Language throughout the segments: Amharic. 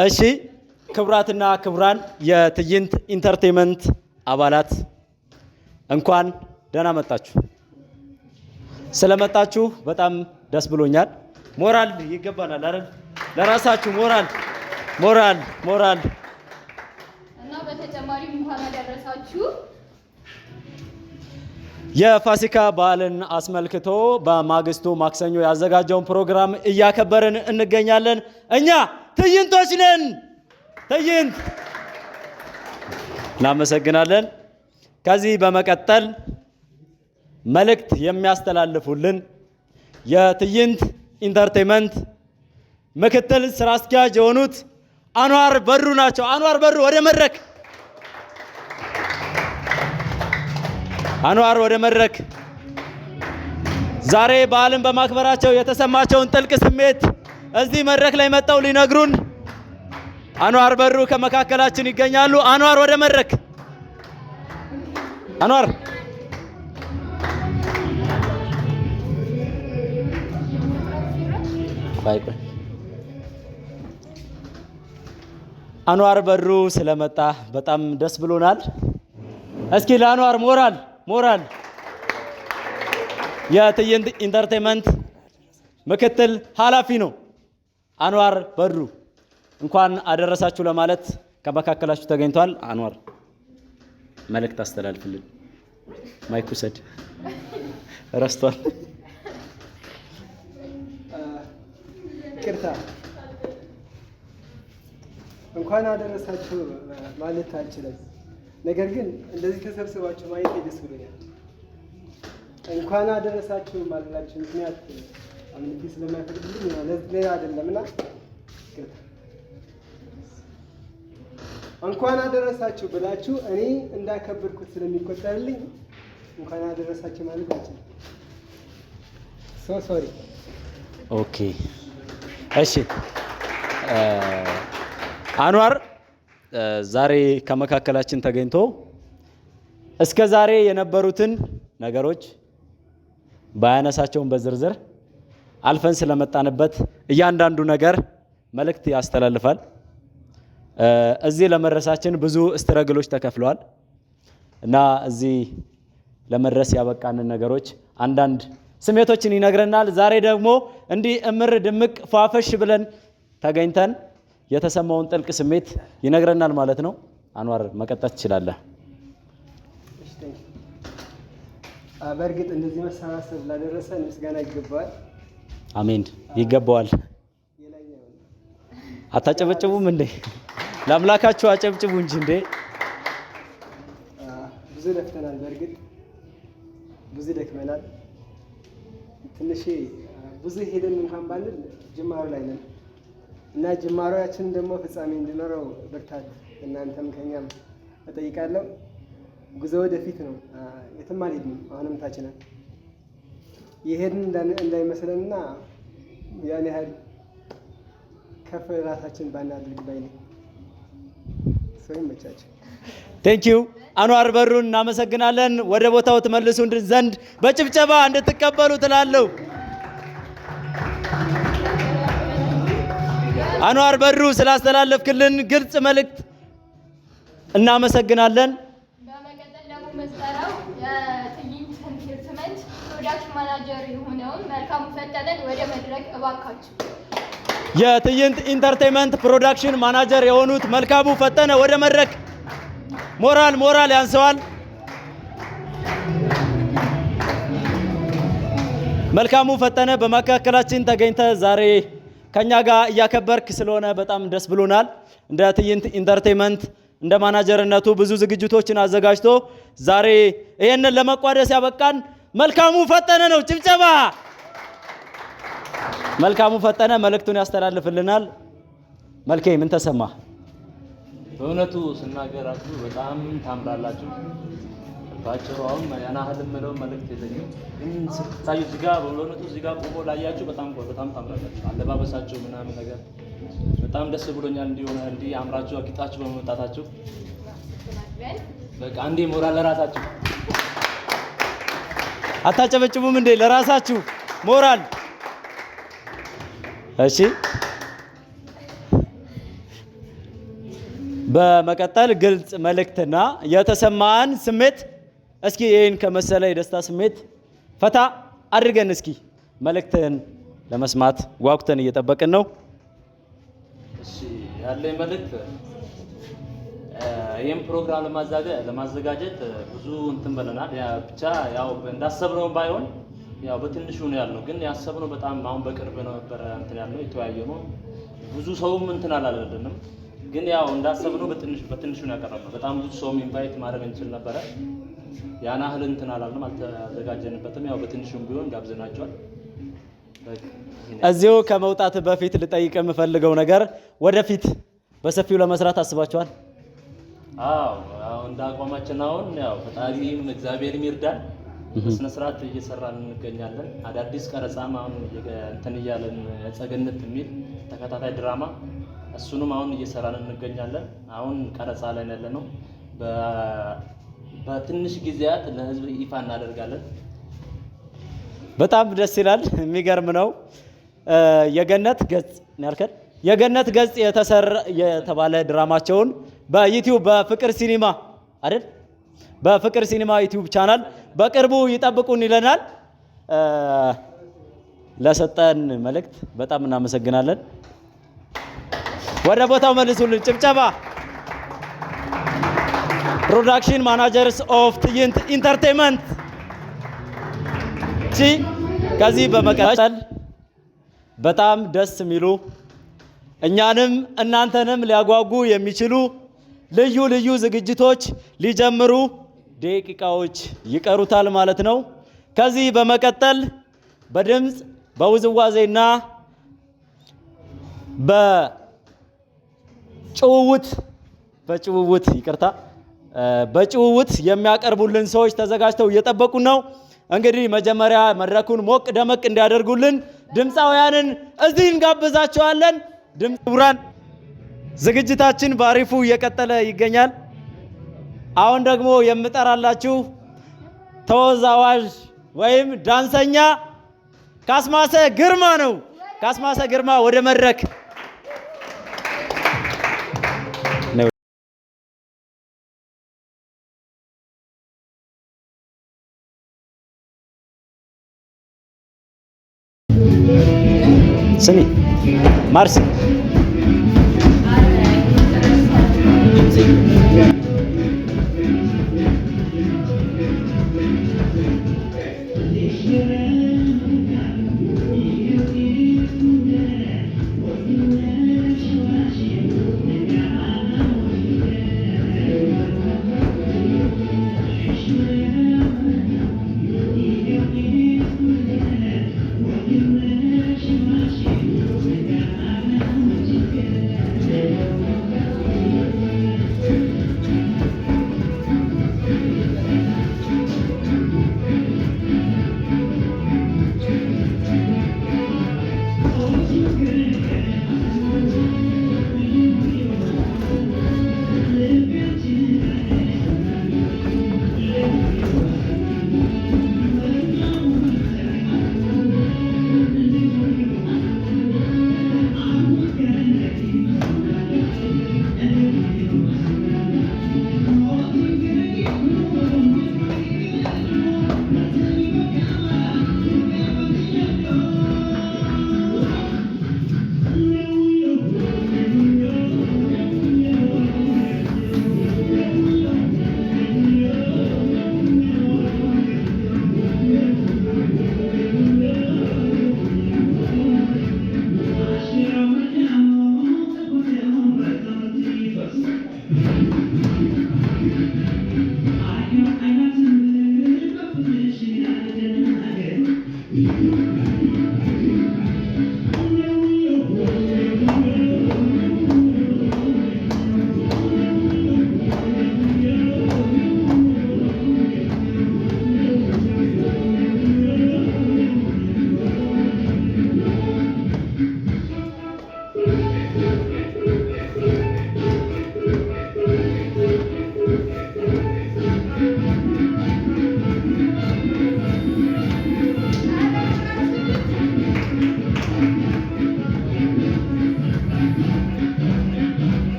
እሺ ክቡራትና ክቡራን የትዕይንት ኢንተርቴይንመንት አባላት እንኳን ደህና መጣችሁ። ስለመጣችሁ በጣም ደስ ብሎኛል። ሞራል ይገባናል አይደል? ለራሳችሁ ሞራል እና በተጨማሪም እንኳን አደረሳችሁ። የፋሲካ በዓልን አስመልክቶ በማግስቱ ማክሰኞ ያዘጋጀውን ፕሮግራም እያከበርን እንገኛለን። እኛ ትዕይንቶች ነን። ትዕይንት እናመሰግናለን። ከዚህ በመቀጠል መልእክት የሚያስተላልፉልን የትዕይንት ኢንተርቴይንመንት ምክትል ስራ አስኪያጅ የሆኑት አንዋር በሩ ናቸው። አንዋር በሩ ወደ መድረክ። አንዋር ወደ መድረክ። ዛሬ በዓልን በማክበራቸው የተሰማቸውን ጥልቅ ስሜት እዚህ መድረክ ላይ መጣው ሊነግሩን አንዋር በሩ ከመካከላችን ይገኛሉ። አንዋር ወደ መድረክ። አንዋር አንዋር በሩ ስለመጣ በጣም ደስ ብሎናል። እስኪ ለአንዋር ሞራል። የትዕይንት ኢንተርቴይንመንት ምክትል ኃላፊ ነው አንዋር በሩ። እንኳን አደረሳችሁ ለማለት ከመካከላችሁ ተገኝቷል። አንዋር መልእክት አስተላልፍልን። ማይክ ውሰድ። ረስቷል። ይቅርታ እንኳን አደረሳችሁ ማለት አልችልም። ነገር ግን እንደዚህ ተሰብስባችሁ ማየት ደስ ብሎኛል። እንኳን አደረሳችሁ ማለታችሁ ምክንያት አምልቲ ስለማይፈቅድልኝ ነው፣ ሌላ አይደለምና እንኳን አደረሳችሁ ብላችሁ እኔ እንዳከበርኩት ስለሚቆጠርልኝ እንኳን አደረሳችሁ ማለት አልችልም። ሶሪ። ኦኬ እሺ። አንዋር ዛሬ ከመካከላችን ተገኝቶ እስከ ዛሬ የነበሩትን ነገሮች ባያነሳቸውን በዝርዝር አልፈን ስለመጣንበት እያንዳንዱ ነገር መልእክት ያስተላልፋል። እዚህ ለመድረሳችን ብዙ ስትረግሎች ተከፍለዋል እና እዚህ ለመድረስ ያበቃንን ነገሮች አንዳንድ ስሜቶችን ይነግረናል። ዛሬ ደግሞ እንዲህ እምር ድምቅ ፏፈሽ ብለን ተገኝተን የተሰማውን ጥልቅ ስሜት ይነግረናል ማለት ነው። አንዋር መቀጠል ትችላለህ። በእርግጥ እንደዚህ መሰባሰብ ላደረሰን ምስጋና ይገባዋል። አሜን። ይገባዋል። አታጨበጭቡም እንዴ? ለአምላካችሁ አጨብጭቡ እንጂ እንዴ። ብዙ ለፍተናል። በእርግጥ ብዙ ደክመናል። ትንሽ ብዙ ሄደን እንኳን ባንል ጅማሮ ላይ ነን እና ጅማሮያችን ደግሞ ፍጻሜ እንዲኖረው ብርታት እናንተም ከኛም እጠይቃለሁ። ጉዞ ወደፊት ነው። የትም አልሄድንም። አሁንም ታች ነን። የሄድን እንዳይመስለንና ያን ያህል ከፍ ራሳችን ባናድርግ ባይ ነኝ። ሰው ይመቻቸው። ቴንኪው አንዋር በሩን እናመሰግናለን። ወደ ቦታው ተመልሱ ዘንድ በጭብጨባ እንድትቀበሉ ትላለሁ። አንዋር በሩ ስላስተላለፍክልን ግልጽ መልእክት እናመሰግናለን። በመቀጠል ደግሞ መስጠራው የትዕይንት ኢንተርቴይንመንት ፕሮዳክሽን ማናጀር የሆነውን መልካሙ ፈጠነን ወደ መድረክ እባካችሁ። የትዕይንት ኢንተርቴይንመንት ፕሮዳክሽን ማናጀር የሆኑት መልካሙ ፈጠነ ወደ መድረክ። ሞራል ያንሰዋል። መልካሙ ፈጠነ በመካከላችን ተገኝተ ዛሬ ከኛ ጋር እያከበርክ ስለሆነ በጣም ደስ ብሎናል። እንደ ትዕይንት ኢንተርቴይንመንት እንደ ማናጀርነቱ ብዙ ዝግጅቶችን አዘጋጅቶ ዛሬ ይሄንን ለመቋደስ ያበቃን መልካሙ ፈጠነ ነው። ጭብጨባ መልካሙ ፈጠነ መልእክቱን ያስተላልፍልናል። መልኬ ምን ተሰማ? በእውነቱ ስናገራችሁ በጣም ታምራላችሁ። ባጭሩ አሁን ያን ያህል የምለው መልእክት የለኝም፣ ግን ስታዩ እዚህ ጋር በእውነቱ እዚህ ጋር ቆሞ ላያችሁ በጣም ታምራላችሁ። አለባበሳችሁ ምናምን ነገር በጣም ደስ ብሎኛል። እንዲህ አምራችሁ አጊጣችሁ በመምጣታችሁ በቃ አንዴ ሞራል ለራሳችሁ አታጨበጭቡም እንዴ? ለራሳችሁ ሞራል። እሺ በመቀጠል ግልጽ መልእክትና የተሰማን ስሜት እስኪ ይህን ከመሰለ የደስታ ስሜት ፈታ አድርገን እስኪ መልእክትን ለመስማት ጓጉተን እየጠበቅን ነው። እሺ ያለኝ መልእክት ይህን ፕሮግራም ለማዘጋጀት ብዙ እንትን ብለናል። ብቻ ያው እንዳሰብነው ባይሆን ያው በትንሹ ነው ያለው፣ ግን ያሰብነው በጣም አሁን በቅርብ ነው ነበር እንትን ያለው የተወያየነው። ብዙ ሰውም እንትን አላለልንም፣ ግን ያው እንዳሰብነው በትንሹ ነው ያቀረብነው። በጣም ብዙ ሰውም ኢንቫይት ማድረግ እንችል ነበረ። ያን ያህል እንትን አላልንም፣ አልተዘጋጀንበትም። ያው በትንሹም ቢሆን ጋብዘናቸዋል። እዚሁ ከመውጣት በፊት ልጠይቅ የምፈልገው ነገር ወደፊት በሰፊው ለመስራት አስባችኋል? አዎ እንደ አቋማችን አሁን ያው ፈጣሪም እግዚአብሔርም ይርዳል። በስነ ስርዓት እየሰራን እንገኛለን። አዳዲስ ቀረጻም አሁን እንትን እያለን ጸገነት የሚል ተከታታይ ድራማ እሱንም አሁን እየሰራን እንገኛለን። አሁን ቀረጻ ላይ ያለነው በትንሽ ጊዜያት ለህዝብ ይፋ እናደርጋለን። በጣም ደስ ይላል። የሚገርም ነው። የገነት ገጽ ያልከን የገነት ገጽ የተባለ ድራማቸውን በዩቲዩብ በፍቅር ሲኒማ አይደል? በፍቅር ሲኒማ ዩቲዩብ ቻናል በቅርቡ ይጠብቁን ይለናል። ለሰጠን መልእክት በጣም እናመሰግናለን። ወደ ቦታው መልሱልን። ጭብጨባ። ፕሮዳክሽን ማናጀርስ ኦፍ ትዕይንት ኢንተርቴይንመንት። ከዚህ በመቀጠል በጣም ደስ የሚሉ እኛንም እናንተንም ሊያጓጉ የሚችሉ ልዩ ልዩ ዝግጅቶች ሊጀምሩ ደቂቃዎች ይቀሩታል ማለት ነው። ከዚህ በመቀጠል በድምፅ በውዝዋዜና በጭውውት የሚያቀርቡልን ሰዎች ተዘጋጅተው እየጠበቁ ነው። እንግዲህ መጀመሪያ መድረኩን ሞቅ ደመቅ እንዲያደርጉልን ድምፃውያንን እዚህ እንጋብዛቸዋለን። ድምፃውያን ዝግጅታችን በአሪፉ እየቀጠለ ይገኛል። አሁን ደግሞ የምጠራላችሁ ተወዛዋዥ ወይም ዳንሰኛ ካስማሰ ግርማ ነው። ካስማሰ ግርማ ወደ መድረክ። ስሚ ማርሲ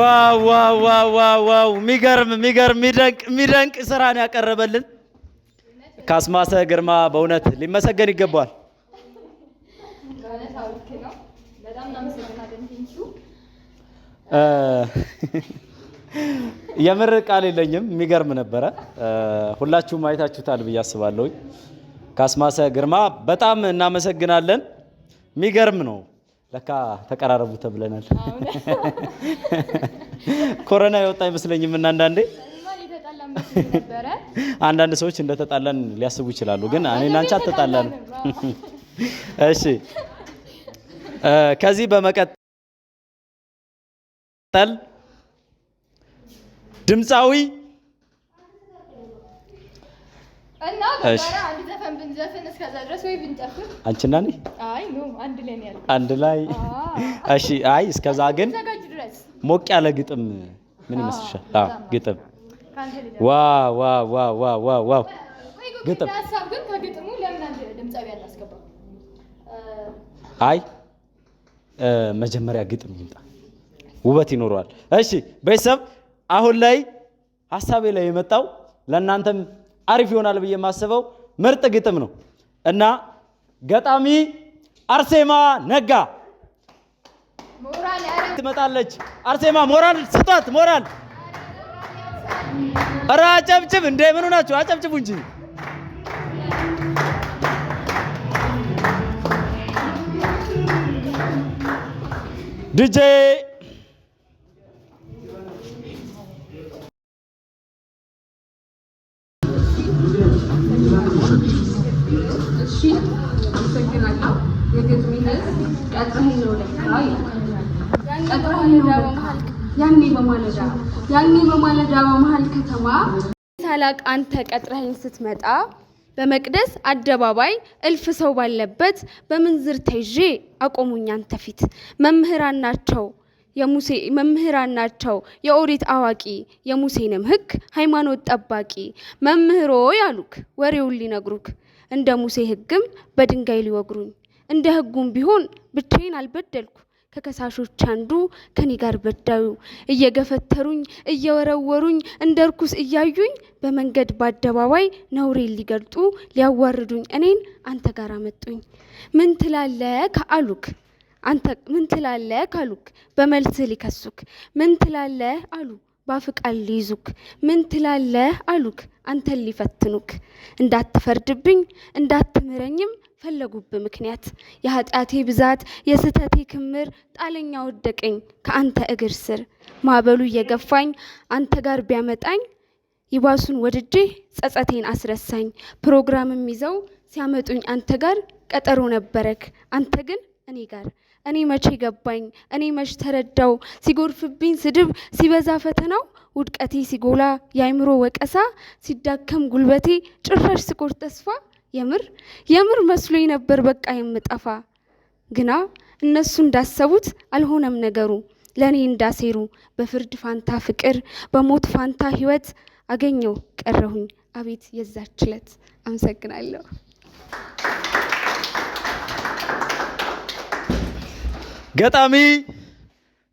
ዋው ዋው ዋው ዋው የሚደንቅ ስራን ያቀረበልን ካስማሰ ግርማ በእውነት ሊመሰገን ይገባዋል። የምር ቃል የለኝም። የሚገርም ነበረ። ሁላችሁም አይታችሁታል ብዬ አስባለሁ። ካስማሰ ግርማ በጣም እናመሰግናለን። የሚገርም ነው። ለካ ተቀራረቡ ተብለናል። ኮሮና የወጣ አይመስለኝም እና አንዳንድ ሰዎች እንደተጣላን ሊያስቡ ይችላሉ፣ ግን እኔና አንቺ አልተጣላንም። እሺ ከዚህ በመቀጠል ድምፃዊ እና በጋራ አንድ ዘፈን ብንዘፍን እስከዛ ድረስ ወይ ብንጨፍር አንቺና እኔ አንድ ላይ ነው ያለው። አንድ ላይ እሺ። አይ እስከዛ ግን ሞቅ ያለ ግጥም ምን ይመስልሻል? ግጥም ዋው ዋው ዋው ዋው ዋው ግጥም ሀሳብ ግን ከግጥሙ ለምን አንድ ድምፃዊ አናስገባ? አይ መጀመሪያ ግጥም ይምጣ፣ ውበት ይኖረዋል። እሺ ቤተሰብ አሁን ላይ ሀሳቤ ላይ የመጣው ለእናንተም አሪፍ ይሆናል ብዬ የማስበው ምርጥ ግጥም ነው እና ገጣሚ አርሴማ ነጋ ትመጣለች። አርሴማ ሞራል ስጧት፣ ሞራል። ኧረ አጨብጭብ እንደ ምኑ ናችሁ? አጨብጭቡ እንጂ ዲጄ ያኔ በማለዳ በመሃል ከተማ ታላቅ አንተ ቀጥረኸኝ ስትመጣ በመቅደስ አደባባይ እልፍ ሰው ባለበት በምንዝር ተይዤ አቆሙኝ አንተ ፊት። መምህራን ናቸው የኦሪት አዋቂ የሙሴንም ሕግ ሃይማኖት ጠባቂ መምህሮ ያሉክ ወሬውን ሊነግሩክ እንደ ሙሴ ሕግም በድንጋይ ሊወግሩኝ እንደ ሕጉም ቢሆን ብቻዬን አልበደልኩ ከከሳሾች አንዱ ከኔ ጋር በዳዩ እየገፈተሩኝ እየወረወሩኝ እንደ ርኩስ እያዩኝ በመንገድ በአደባባይ ነውሬን ሊገልጡ ሊያዋርዱኝ እኔን አንተ ጋር አመጡኝ። ምን ትላለህ ካሉክ በመልስህ ሊከሱክ ምን ትላለህ አሉ ባፍቃል ሊይዙክ ምን ትላለህ አሉክ አንተን ሊፈትኑክ እንዳትፈርድብኝ እንዳትምረኝም ፈለጉብ ምክንያት የኃጢአቴ ብዛት የስተቴ ክምር ጣለኛ ወደቀኝ ከአንተ እግር ስር ማዕበሉ እየገፋኝ አንተ ጋር ቢያመጣኝ ይባሱን ወድጄ ጸጸቴን አስረሳኝ። ፕሮግራምም ይዘው ሲያመጡኝ አንተ ጋር ቀጠሮ ነበረክ አንተ ግን እኔ ጋር እኔ መቼ ገባኝ እኔ መች ተረዳው ሲጎርፍብኝ ስድብ ሲበዛ ፈተናው ውድቀቴ ሲጎላ የአይምሮ ወቀሳ ሲዳከም ጉልበቴ ጭራሽ ስቆርጥ ተስፋ የምር መስሎኝ ነበር በቃ የምጠፋ ግና እነሱ እንዳሰቡት አልሆነም ነገሩ ለኔ እንዳሴሩ በፍርድ ፋንታ ፍቅር በሞት ፋንታ ህይወት አገኘው ቀረሁኝ አቤት የዛች ዕለት። አመሰግናለሁ።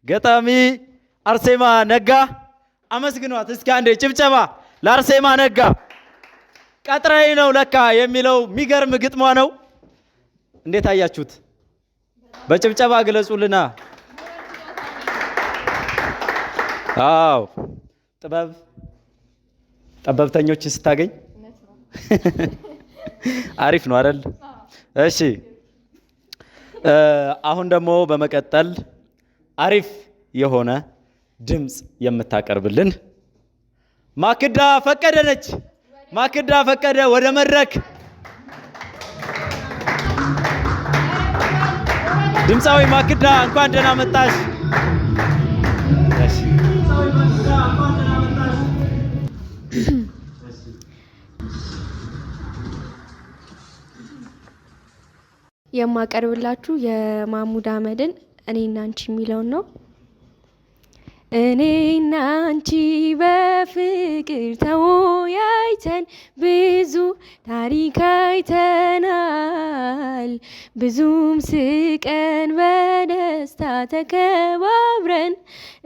ገጣሚ አርሴማ ነጋ አመስግኗት እስኪ አንዴ ጭብጨባ ለአርሴማ ነጋ። ቀጥረኝ ነው ለካ የሚለው የሚገርም ግጥሟ ነው። እንዴት አያችሁት? በጭብጨባ ግለጹልና። አዎ ጠበብተኞችን ስታገኝ አሪፍ ነው አይደል? እሺ አሁን ደግሞ በመቀጠል አሪፍ የሆነ ድምጽ የምታቀርብልን ማክዳ ፈቀደ ነች። ማክዳ ፈቀደ ወደ መድረክ። ድምፃዊ ማክዳ እንኳን ደህና መጣሽ። የማቀርብላችሁ የማሙድ አህመድን እኔና አንቺ የሚለውን ነው። እኔና አንቺ በፍቅር ተወያይተን ብዙ ታሪክ አይተናል። ብዙም ስቀን በደስታ ተከባብረን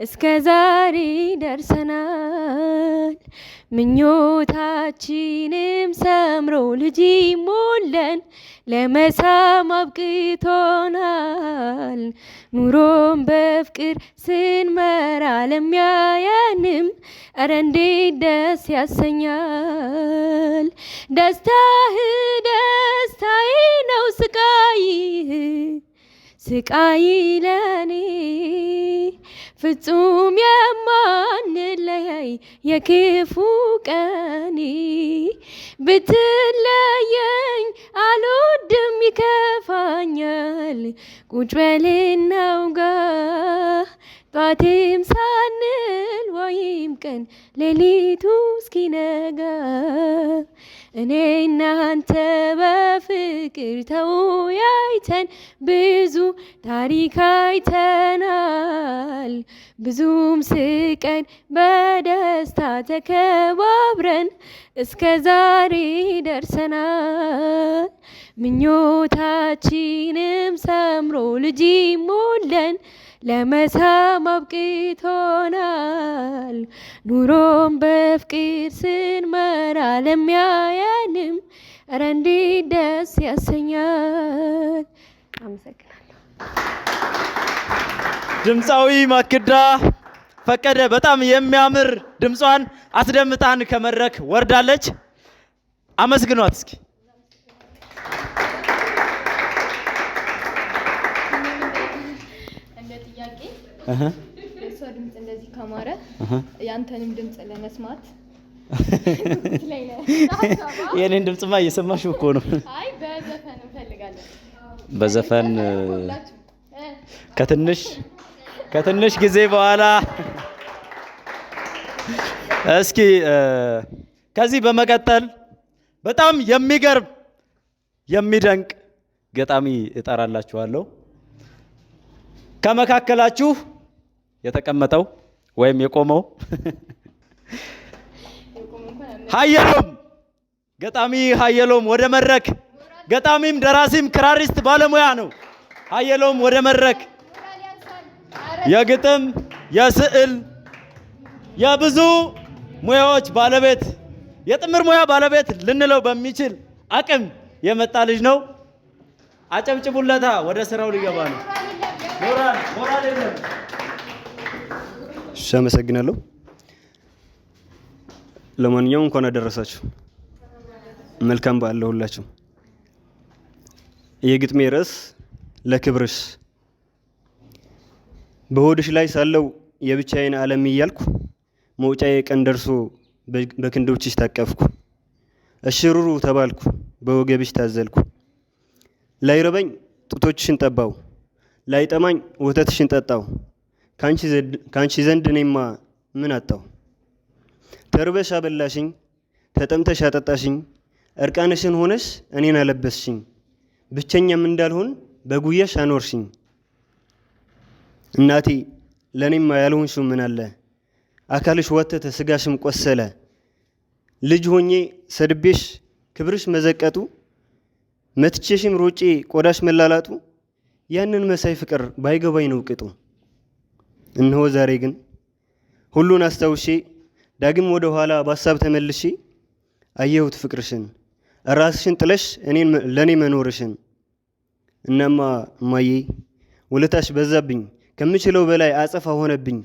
እስከ ዛሬ ደርሰናል። ምኞታችንም ሰምሮ ልጅ ሞለን ለመሳም አብቅቶናል። ኑሮን በፍቅር ስንመራ ለሚያየንም እረ እንዴት ደስ ያሰኛል። ደስታህ ደስታዬ ነው፣ ስቃይህ ስቃይ ለኔ ፍጹም የማንለያይ የክፉ ቀኔ። ብትለየኝ አልወድም ይከፋኛል። ቁጭ በል እናውጋ ጧትም ሳንል ወይም ቀን ሌሊቱ እስኪነጋ። እኔና አንተ በፍቅር ተወያይተን ብዙ ታሪክ አይተናል። ብዙም ስቀን በደስታ ተከባብረን እስከ ዛሬ ደርሰናል። ምኞታችንም ሰምሮ ልጅ ሞለን ለመሳም አብቅቶናል። ኑሮን በፍቅር ስንመራ ለሚያየንም እረ እንዴት ደስ ያሰኛል። አመሰግናለሁ። ድምፃዊ ማክዳ ፈቀደ በጣም የሚያምር ድምጿን አስደምጣን ከመድረክ ወርዳለች። አመስግኗት እስኪ። እንደ ጥያቄ የእሷ ድምፅ እንደዚህ ካማረ ያንተንም ድምፅ ለመስማት የኔን ድምፅማ እየሰማሽው እኮ ነው። አይ በዘፈን እንፈልጋለን። በዘፈን ከትንሽ ጊዜ በኋላ እስኪ ከዚህ በመቀጠል በጣም የሚገርም የሚደንቅ ገጣሚ እጠራላችኋለሁ። ከመካከላችሁ የተቀመጠው ወይም የቆመው ሀየሎም ገጣሚ ሀየሎም ወደ መድረክ። ገጣሚም ደራሲም ክራሪስት ባለሙያ ነው። ሀየሎም ወደ መድረክ። የግጥም የስዕል የብዙ ሙያዎች ባለቤት የጥምር ሙያ ባለቤት ልንለው በሚችል አቅም የመጣ ልጅ ነው። አጨብጭቡለታ። ወደ ስራው ሊገባ ነው። ሞራል የለም። እሺ፣ አመሰግናለሁ። ለማንኛውም እንኳን አደረሳችሁ። መልካም በዓል ለሁላችሁ። የግጥሜ ርዕስ ለክብርሽ። በሆድሽ ላይ ሳለው የብቻዬን ዓለም እያልኩ መውጫዬ ቀን ደርሶ በክንዶችሽ ታቀፍኩ። እሽሩሩ ተባልኩ በወገብሽ ታዘልኩ። ላይረበኝ ጡቶችሽን ጠባው፣ ላይጠማኝ ወተትሽን ጠጣው። ካንቺ ዘንድ እኔማ ምን አጣው? ተርበሽ አበላሽኝ፣ ተጠምተሽ አጠጣሽኝ፣ እርቃንሽን ሆነሽ እኔን አለበስሽኝ። ብቸኛም እንዳልሆን በጉያሽ አኖርሽኝ። እናቴ ለእኔማ ያልሆንሽው ምን አለ? አካልሽ ወተተ ስጋሽም ቆሰለ። ልጅ ሆኜ ሰድቤሽ ክብርሽ መዘቀጡ፣ መትቼሽም ሮጬ ቆዳሽ መላላጡ። ያንን መሳይ ፍቅር ባይገባኝ ነው ቅጡ። እነሆ ዛሬ ግን ሁሉን አስታውሼ ዳግም ወደ ኋላ በሀሳብ ተመልሼ አየሁት ፍቅርሽን ራስሽን ጥለሽ ለእኔ መኖርሽን። እናማ እማዬ ውለታሽ በዛብኝ ከምችለው በላይ አጸፋ ሆነብኝ።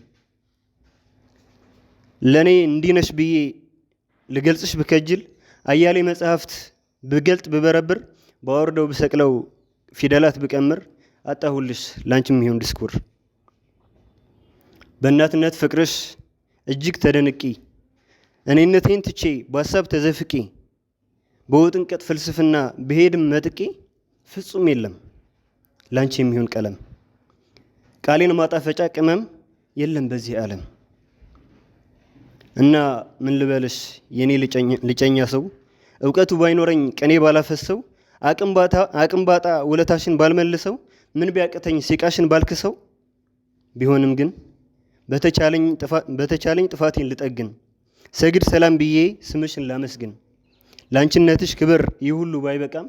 ለእኔ እንዲነሽ ብዬ ልገልጽሽ ብከጅል አያሌ መጽሐፍት ብገልጥ ብበረብር ባወርደው ብሰቅለው ፊደላት ብቀምር አጣሁልሽ ላንቺም ይሁን ድስኩር። በእናትነት ፍቅርሽ እጅግ ተደንቂ እኔነቴን ትቼ በሀሳብ ተዘፍቄ በውጥንቀት ፍልስፍና ብሄድም መጥቄ ፍጹም የለም ላንቺ የሚሆን ቀለም ቃሌን ማጣፈጫ ቅመም የለም በዚህ ዓለም። እና ምን ልበልሽ የኔ ልጨኛ ሰው እውቀቱ ባይኖረኝ ቀኔ ባላፈሰው አቅም ባጣ ውለታሽን ባልመልሰው ምን ቢያቅተኝ ሲቃሽን ባልክሰው ቢሆንም ግን በተቻለኝ ጥፋቴን ልጠግን ሰግድ ሰላም ብዬ ስምሽን ላመስግን ላንቺነትሽ ክብር ይህ ሁሉ ባይበቃም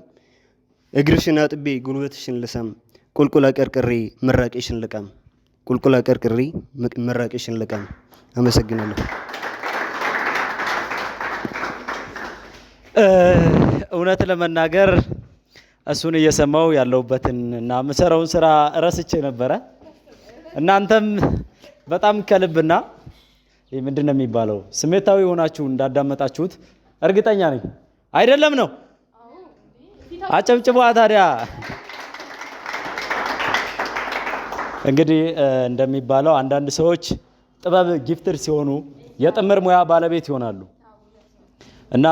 እግርሽን አጥቤ ጉልበትሽን ልሳም ቁልቁል አቀርቅሬ ምራቄሽን ልቃም ቁልቁል አቀርቅሬ ምራቄሽን ልቃም። አመሰግናለሁ። እውነት ለመናገር እሱን እየሰማው ያለውበትን እና ምሰራውን ስራ ረስቼ ነበረ። እናንተም በጣም ከልብና ይህ ምንድነው የሚባለው ስሜታዊ ሆናችሁ እንዳዳመጣችሁት እርግጠኛ ነኝ። አይደለም ነው? አጨብጭቧ ታዲያ። እንግዲህ እንደሚባለው አንዳንድ ሰዎች ጥበብ ጊፍትር ሲሆኑ የጥምር ሙያ ባለቤት ይሆናሉ እና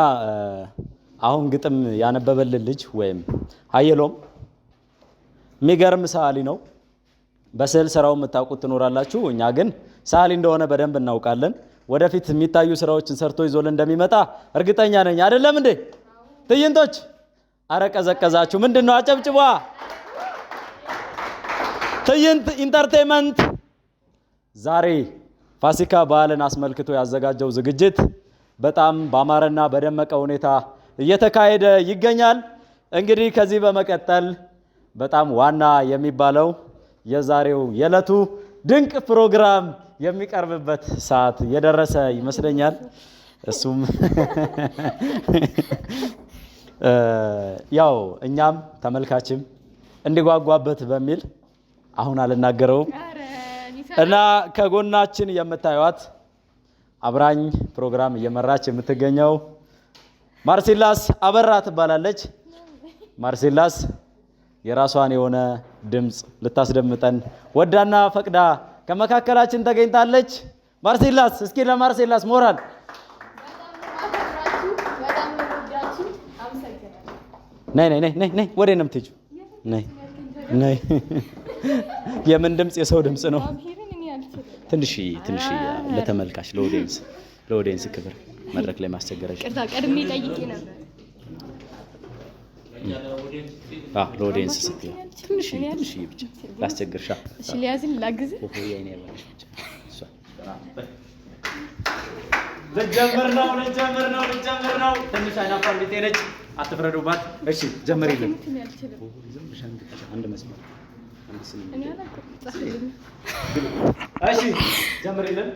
አሁን ግጥም ያነበበልን ልጅ ወይም ሀየሎም የሚገርም ሰዓሊ ነው። በስዕል ስራው የምታውቁት ትኖራላችሁ። እኛ ግን ሰዓሊ እንደሆነ በደንብ እናውቃለን። ወደፊት የሚታዩ ስራዎችን ሰርቶ ይዞልን እንደሚመጣ እርግጠኛ ነኝ። አይደለም እንዴ ትዕይንቶች? አረ ቀዘቀዛችሁ። ምንድነው? አጨብጭቧ። ትዕይንት ኢንተርቴይንመንት ዛሬ ፋሲካ በዓልን አስመልክቶ ያዘጋጀው ዝግጅት በጣም ባማረና በደመቀ ሁኔታ እየተካሄደ ይገኛል። እንግዲህ ከዚህ በመቀጠል በጣም ዋና የሚባለው የዛሬው የዕለቱ ድንቅ ፕሮግራም የሚቀርብበት ሰዓት የደረሰ ይመስለኛል። እሱም ያው እኛም ተመልካችም እንዲጓጓበት በሚል አሁን አልናገረውም እና ከጎናችን የምታዩት አብራኝ ፕሮግራም እየመራች የምትገኘው ማርሴላስ አበራ ትባላለች። ማርሴላስ የራሷን የሆነ ድምጽ ልታስደምጠን ወዳና ፈቅዳ ከመካከላችን ተገኝታለች። ማርሴላስ እስኪ ለማርሴላስ ሞራል። ነይ ነይ ነይ ነይ ወደ ነው የምትሄጂው? ነይ ነይ። የምን ድምጽ? የሰው ድምጽ ነው። ትንሽ ለተመልካች ለኦዲየንስ ክብር መድረክ ላይ ማስቸገረሽ። ቅርታ ቀድሜ ጠይቄ ነበር። ለኦዲየንስ ስትይ ትንሽ ብቻ ላስቸግርሻ። እሺ ሊያዝን ላግዝ። ልጀምር ነው። ትንሽ አይናፋር ልጅ ነች፣ አትፍረዱባት። እሺ ጀምሪልን። አንድ መስመር እሺ ጀምሪልን።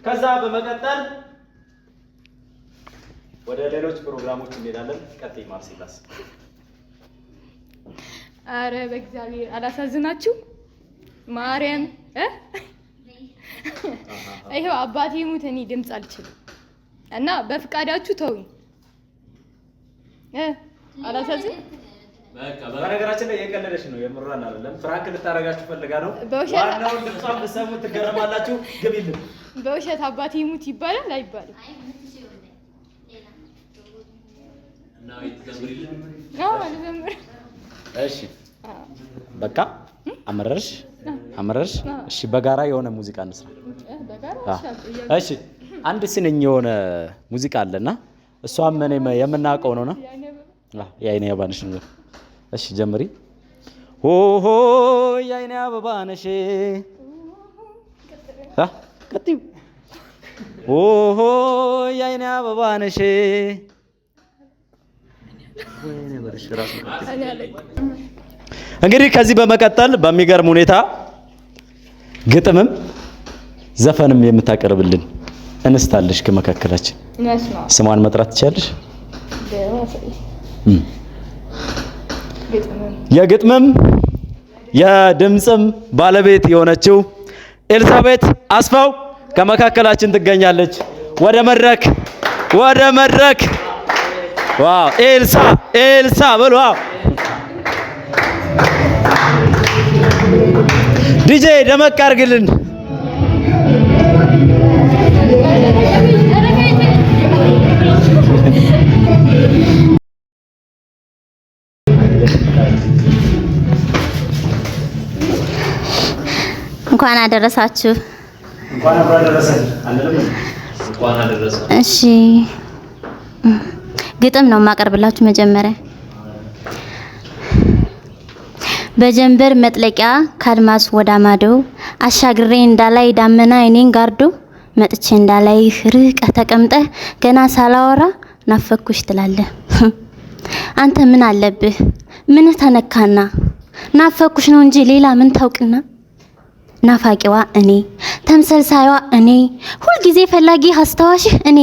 ከዛ በመቀጠል ወደ ሌሎች ፕሮግራሞች እንሄዳለን። ቀጥይ ማርሴላስ። አረ በእግዚአብሔር አላሳዝናችሁ ማርያም ይሄው አባቴ ሙት እኔ ድምጽ አልችልም እና በፍቃዳችሁ ተውኝ። አላሳዝን። በነገራችን ላይ የቀለደሽ ነው፣ የምሯን አይደለም። ፍራንክ ልታረጋችሁ ፈልጋ ነው። ዋናውን ድምጿን ብትሰሙ ትገረማላችሁ። ግቢልን። በውሸት አባቴ ሙት ይባላል አይባልም? እሺ በቃ አመረርሽ። እሺ በጋራ የሆነ ሙዚቃ እንስራ። እሺ አንድ ስንኝ የሆነ ሙዚቃ አለና እሷም እኔም የምናውቀው ነውና የአይኔ አበባ ነሽ ነው። እሺ ጀምሪ። ሆሆ የአይኔ አበባ ነሽ። ቀጥዩ። ሆሆ የአይኔ አበባ ነሽ። እንግዲህ ከዚህ በመቀጠል በሚገርም ሁኔታ ግጥምም ዘፈንም የምታቀርብልን እንስታለሽ ከመካከላችን። ስሟን መጥራት ትችላለሽ? የግጥምም የድምጽም ባለቤት የሆነችው ኤልሳቤት አስፋው ከመካከላችን ትገኛለች። ወደ መድረክ ዋው! ኤልሳ በሉ። ዋው! ዲጄ ደመቅ አድርግልን። እንኳን አደረሳችሁ። እንኳን አብራ ደረሰን። እንኳን አደረሰ። እሺ ግጥም ነው የማቀርብላችሁ። መጀመሪያ በጀንበር መጥለቂያ ካድማስ ወዳማዶ አሻግሬ እንዳላይ ዳመና እኔን ጋርዶ መጥቼ እንዳላይ ርቀህ ተቀምጠህ ገና ሳላወራ ናፈኩሽ ትላለህ። አንተ ምን አለብህ? ምን ተነካና? ናፈኩሽ ነው እንጂ ሌላ ምን ታውቅና? ናፋቂዋ እኔ ተምሰልሳይዋ እኔ ሁልጊዜ ፈላጊ አስታዋሽህ እኔ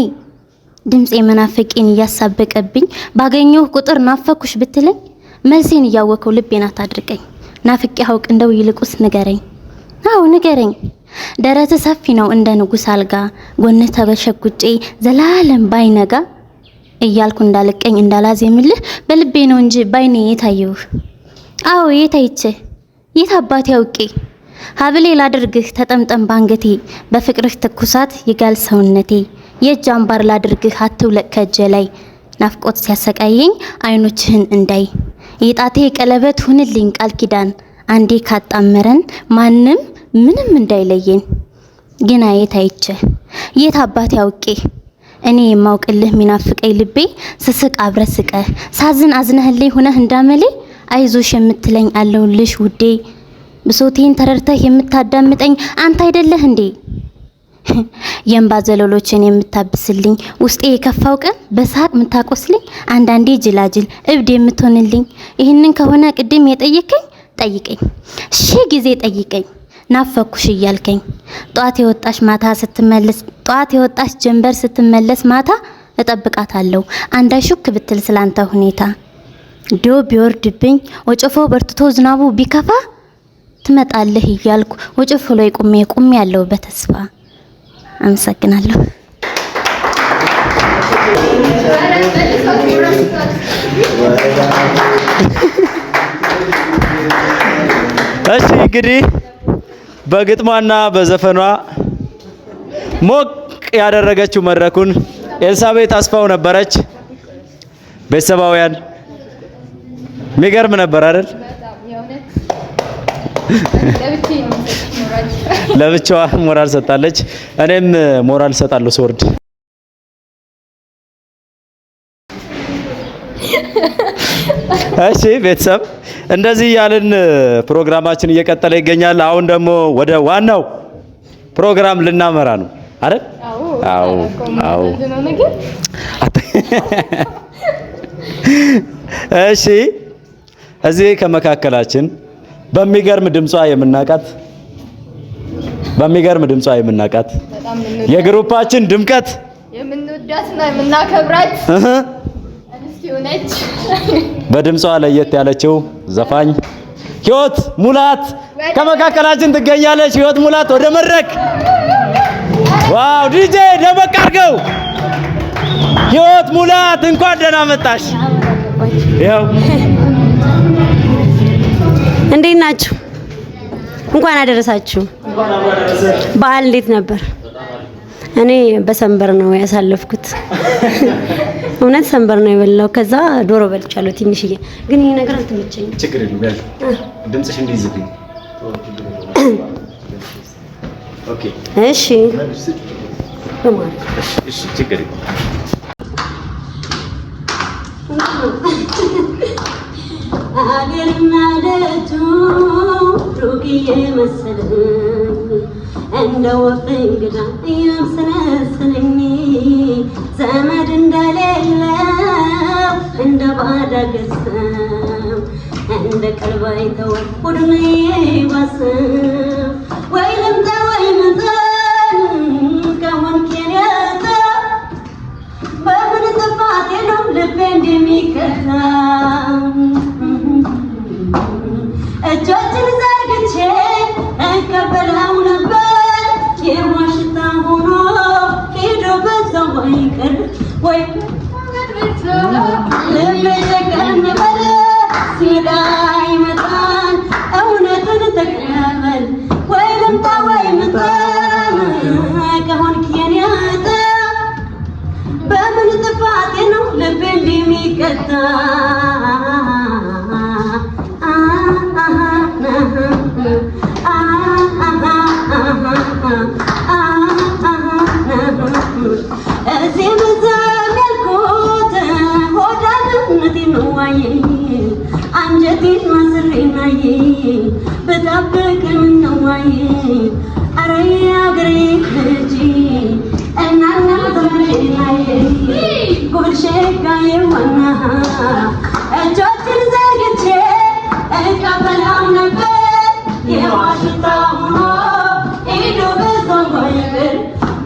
ድምጼ መናፈቄን እያሳበቀብኝ ባገኘው ቁጥር ናፈኩሽ ብትለኝ መልሴን እያወከው ልቤን አታድርቀኝ። ናፍቄ አውቅ እንደው ይልቁስ ንገረኝ። አው ንገረኝ። ደረት ሰፊ ነው እንደ ንጉስ አልጋ ጎነ ተበሸጉጬ ዘላለም ባይነጋ እያልኩ እንዳልቀኝ እንዳላዜምልህ በልቤ ነው እንጂ ባይኔ የታየው። አው የታይቼ የት አባቴ አውቄ ሀብሌ ላድርግህ ተጠምጠም ባንገቴ በፍቅርህ ትኩሳት ይጋል ሰውነቴ የእጅ አምባር ላድርግህ አትውለቅ ከእጄ ላይ ናፍቆት ሲያሰቃየኝ አይኖችህን እንዳይ የጣቴ ቀለበት ሁንልኝ ቃል ኪዳን አንዴ ካጣመረን ማንም ምንም እንዳይለየን። ግን የታይቼ የት አባቴ አውቄ እኔ የማውቅልህ ሚናፍቀኝ ልቤ ስስቅ አብረ ስቀ ሳዝን አዝነህልኝ ሆነህ እንዳመሌ አይዞሽ የምትለኝ አለውልሽ ውዴ ብሶቴን ተረርተህ የምታዳምጠኝ አንተ አይደለህ እንዴ? የእንባ ዘለሎችን የምታብስልኝ ውስጤ የከፋው ቀን በሳቅ ምታቆስልኝ አንዳንዴ ጅላጅል እብድ የምትሆንልኝ ይህንን ከሆነ ቅድም የጠየከኝ ጠይቀኝ ሺህ ጊዜ ጠይቀኝ ናፈኩሽ እያልከኝ ጧት የወጣሽ ማታ ስትመለስ ጧት የወጣሽ ጀንበር ስትመለስ ማታ እጠብቃታለሁ አንዳይ ሹክ ብትል ስላንተ ሁኔታ ዶ ቢወርድብኝ ወጨፎ በርትቶ ዝናቡ ቢከፋ ትመጣለህ እያልኩ ወጨፎ ላይ ቁሜ ያለው በተስፋ። አመሰግናለሁ። እሺ እንግዲህ በግጥሟና በዘፈኗ ሞቅ ያደረገችው መድረኩን ኤልሳቤጥ አስፋው ነበረች። ቤተሰባውያን የሚገርም ነበር አይደል? ለብቻዋ ሞራል ሰጣለች። እኔም ሞራል ሰጣለሁ ስወርድ። እሺ ቤተሰብ እንደዚህ ያልን ፕሮግራማችን እየቀጠለ ይገኛል። አሁን ደግሞ ወደ ዋናው ፕሮግራም ልናመራ ነው አይደል? አዎ። እሺ እዚህ ከመካከላችን በሚገርም ድምጿ የምናቃት የግሩፓችን ድምቀት የምንወዳትና የምናከብራት እንስቲው ነች። በድምጿ ለየት ያለችው ዘፋኝ ህይወት ሙላት ከመካከላችን ትገኛለች። ህይወት ሙላት ወደ መድረክ። ዋው ዲጄ ደመቅ አድርገው። ህይወት ሙላት እንኳን ደህና መጣሽ። ያው እንዴት ናችሁ? እንኳን አደረሳችሁ። በዓል እንዴት ነበር? እኔ በሰንበር ነው ያሳለፍኩት። እውነት ሰንበር ነው የበላው። ከዛ ዶሮ በልቻለሁ ትንሽዬ። ግን ይሄ ነገር አልተመቸኝም። ችግር የለም ያል ድምጽሽ እንዲይዝልኝ። ኦኬ እሺ እሺ ችግር የለም። አገርና ደጁ ሩቅ የመሰለኝ እንደ ወፍ እንግዳ እያብሰለሰለኝ ዘመድ እንደሌለው እንደ ባዳ ገሰው እንደ ቀልባይ ተወር ሁሉን ይባሰው ወይ ልምጣ ወይ መጠን ከሆንክ የኔታ በምን ጥፋቴ ነው ልቤ እንደሚከታ እጆችን ዘርግቼ እቀበለው ነበር የማሽታ ሆኖ ሄዶ በዛው ባይቀር ወይ ልቤ ተቀበለ ሲዳ ይመጣል እውነትን ተቀበል ወይ ልምጣ ወይ መጣን ከሆንክ የኔ አጣ በምን ጥፋቴ ነው ልቤ እንደሚቀጣ እዚህ በዛም ያልኩት ሆዳምነቴን ነው ዋየኝ አንጀቴን ማስሬ ዘመዴናዬ በጣበቅ ምነዋዬ አረ አገሬ ልጅ እናና ዘመዴናዬ ጉርሼጋዬ ዋና እጆችን ዘርግቼ እቀበላው ነበር የዋሽታ ሆኖ ሄዶ በዛው ይቅር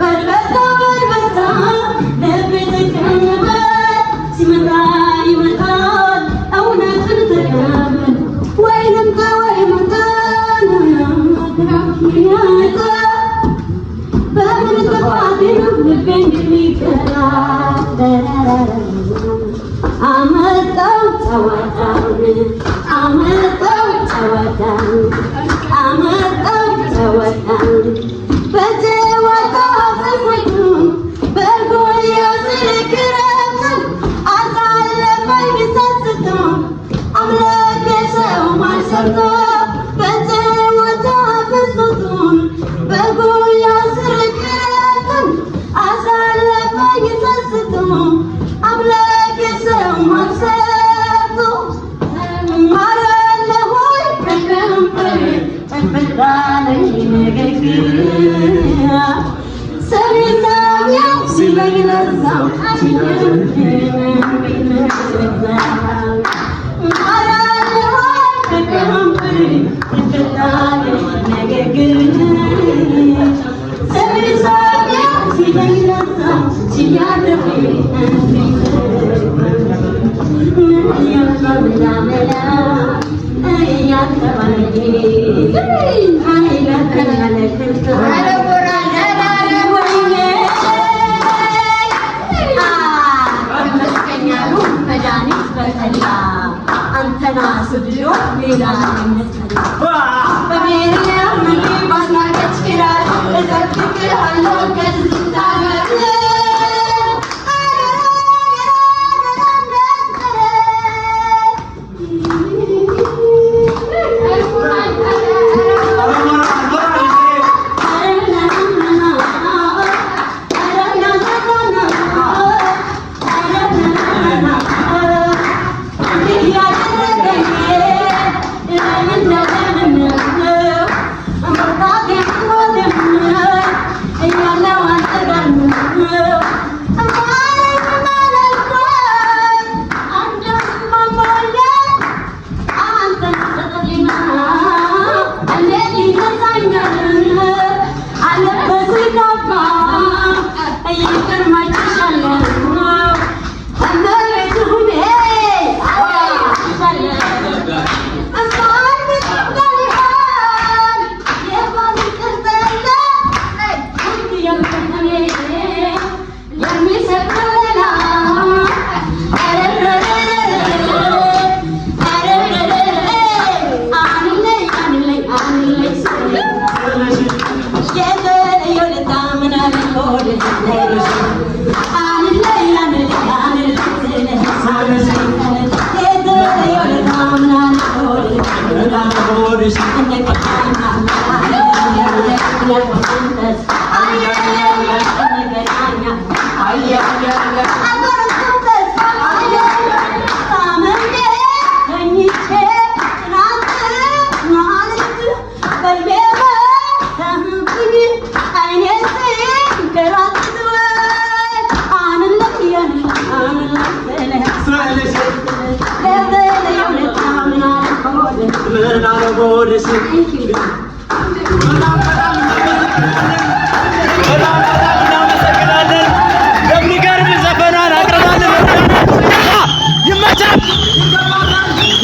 በርበታ በርበታ ልቤ ተቀምጧል ሲመጣ ይመጣል እውነትን ተቀበል ወይንም ተወይ መጣን ያመጣ በምን ጥፋቴ ነው ልቤ እንደሚቀራ አመጣው ጨዋታውን አመጣው ጨዋታውን አመጣው ጨዋታውን በጨዋታ ፈሰሱ በጎያ ስልክረቱን አሳለፈኝ ሰስቶ አምላክ ሰው ማሰርቶ በጨዋታ ፈሰሱን በጎያ ስልክረቱን አሳለፈኝ ሰስቶ አምላክ ሰው ማሰርቶ ማረለ ሆይ ከከንፈር ተፈጣለኝ ነገር ግን ሰሚሳሚያው ሲለኝ ለዛው ማረለ ሆይ ከከንፈር ተፈጣለኝ ነገር ግን ሰሚሳሚያው ሲለኝ ለዛው ሲያደርግ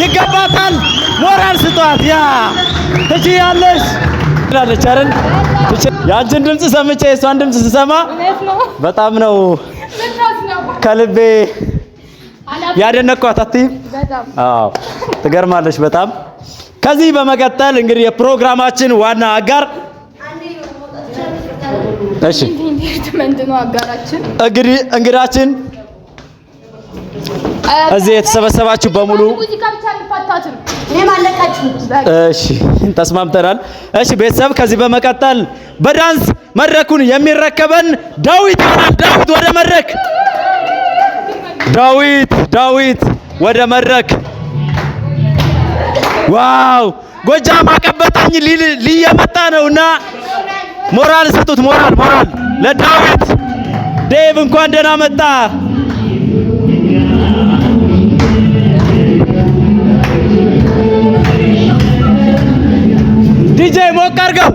ይገባታል። ሞራል ስጧት። ያ ትችያለሽ ትላለች አይደል? የአንቺን ድምፅ ሰምቼ የእሷን ድምፅ ስሰማ በጣም ነው ከልቤ ያደነኳት። አትይም? አዎ ትገርማለች በጣም። ከዚህ በመቀጠል እንግዲህ የፕሮግራማችን ዋና አጋር እሺ ምንድነው አጋራችን እንግዳችን እዚህ የተሰበሰባችሁ በሙሉ ሙዚቃ ብቻ አልፋታትም። እሺ ተስማምተናል። እሺ ቤተሰብ ከዚህ በመቀጠል በዳንስ መድረኩን የሚረከበን ዳዊት ይሆናል። ዳዊት ወደ መድረክ። ዳዊት ወደ መድረክ። ዋው ጎጃም አቀበጠኝ ሊየመጣ ነውና ሞራል ሰጡት። ሞራል ለዳዊት ዴቭ እንኳን ደህና መጣ። ዲጄ ሞቅ አድርገው።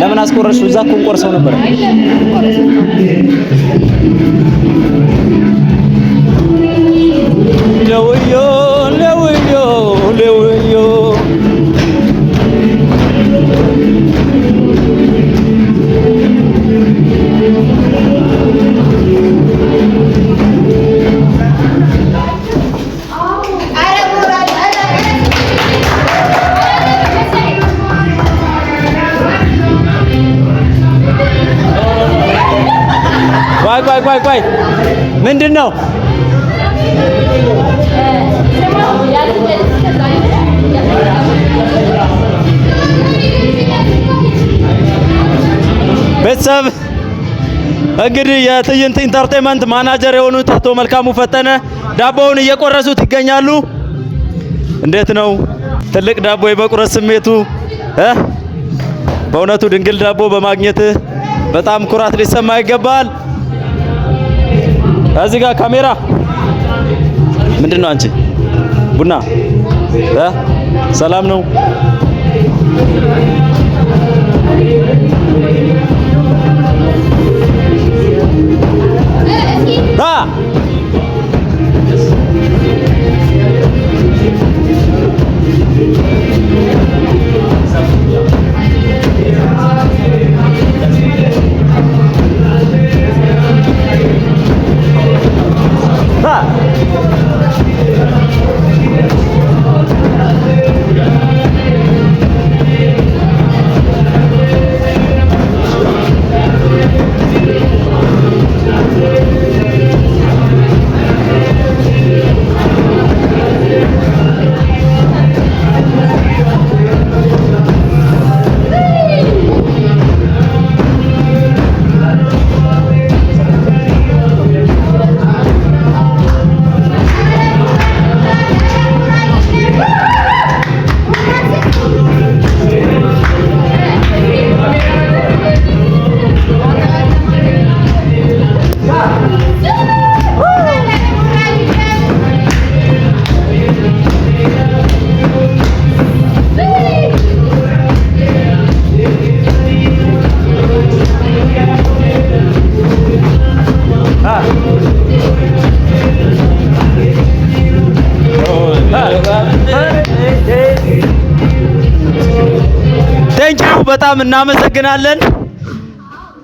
ለምን አስቆረሽ? እዛ እኮ እንቆርሰው ነበር። ለውዮ ቆይ ምንድነው? ቤተሰብ እንግዲህ የትዕይንት ኢንተርቴይንመንት ማናጀር የሆኑት አቶ መልካሙ ፈጠነ ዳቦውን እየቆረሱት ይገኛሉ። እንዴት ነው ትልቅ ዳቦ የመቁረስ ስሜቱ? በእውነቱ ድንግል ዳቦ በማግኘት በጣም ኩራት ሊሰማ ይገባል። እዚህ ጋር ካሜራ ምንድነው? አንቺ ቡና ሰላም ነው? ቴንኪው በጣም እናመሰግናለን።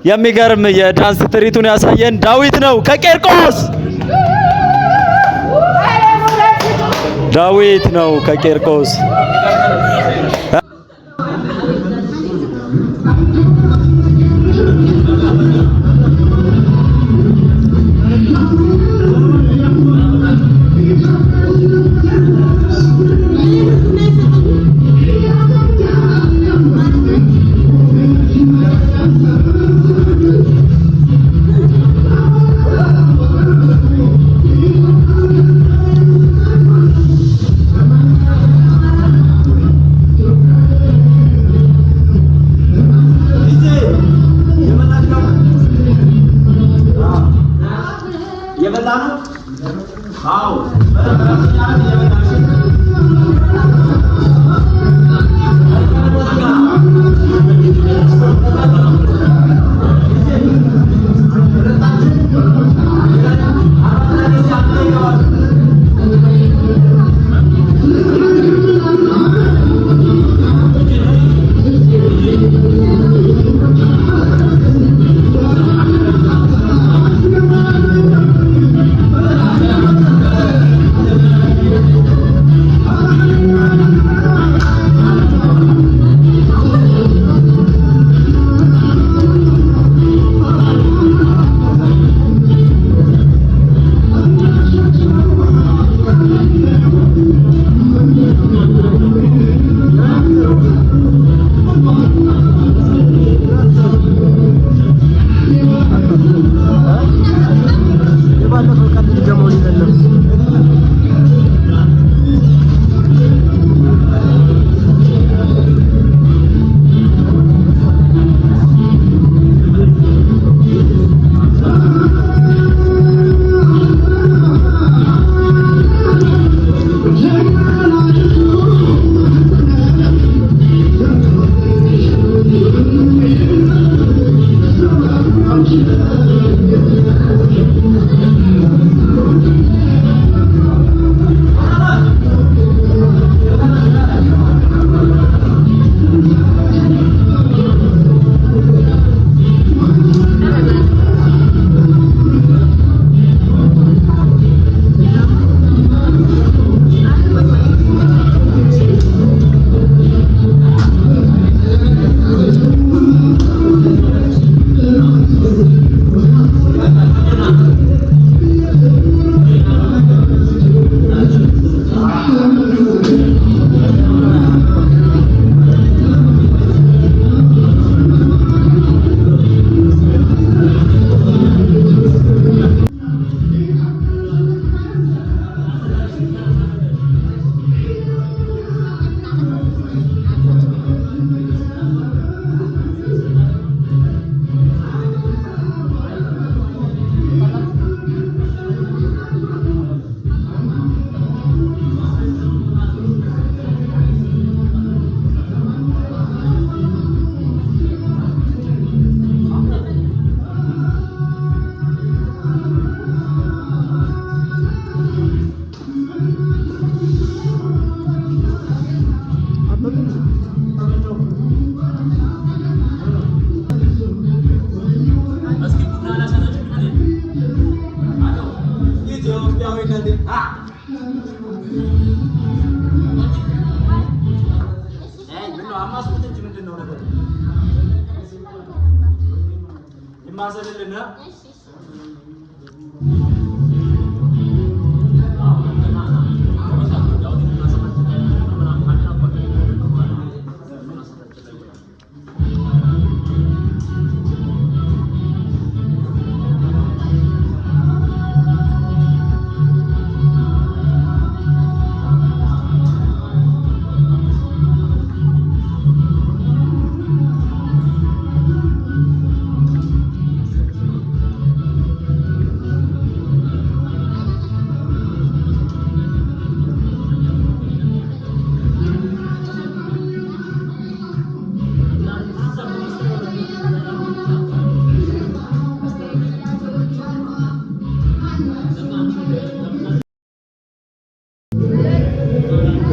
የሚገርም የዳንስ ትርኢቱን ያሳየን ዳዊት ነው ከቄርቆስ። ዳዊት ነው ከቄርቆስ።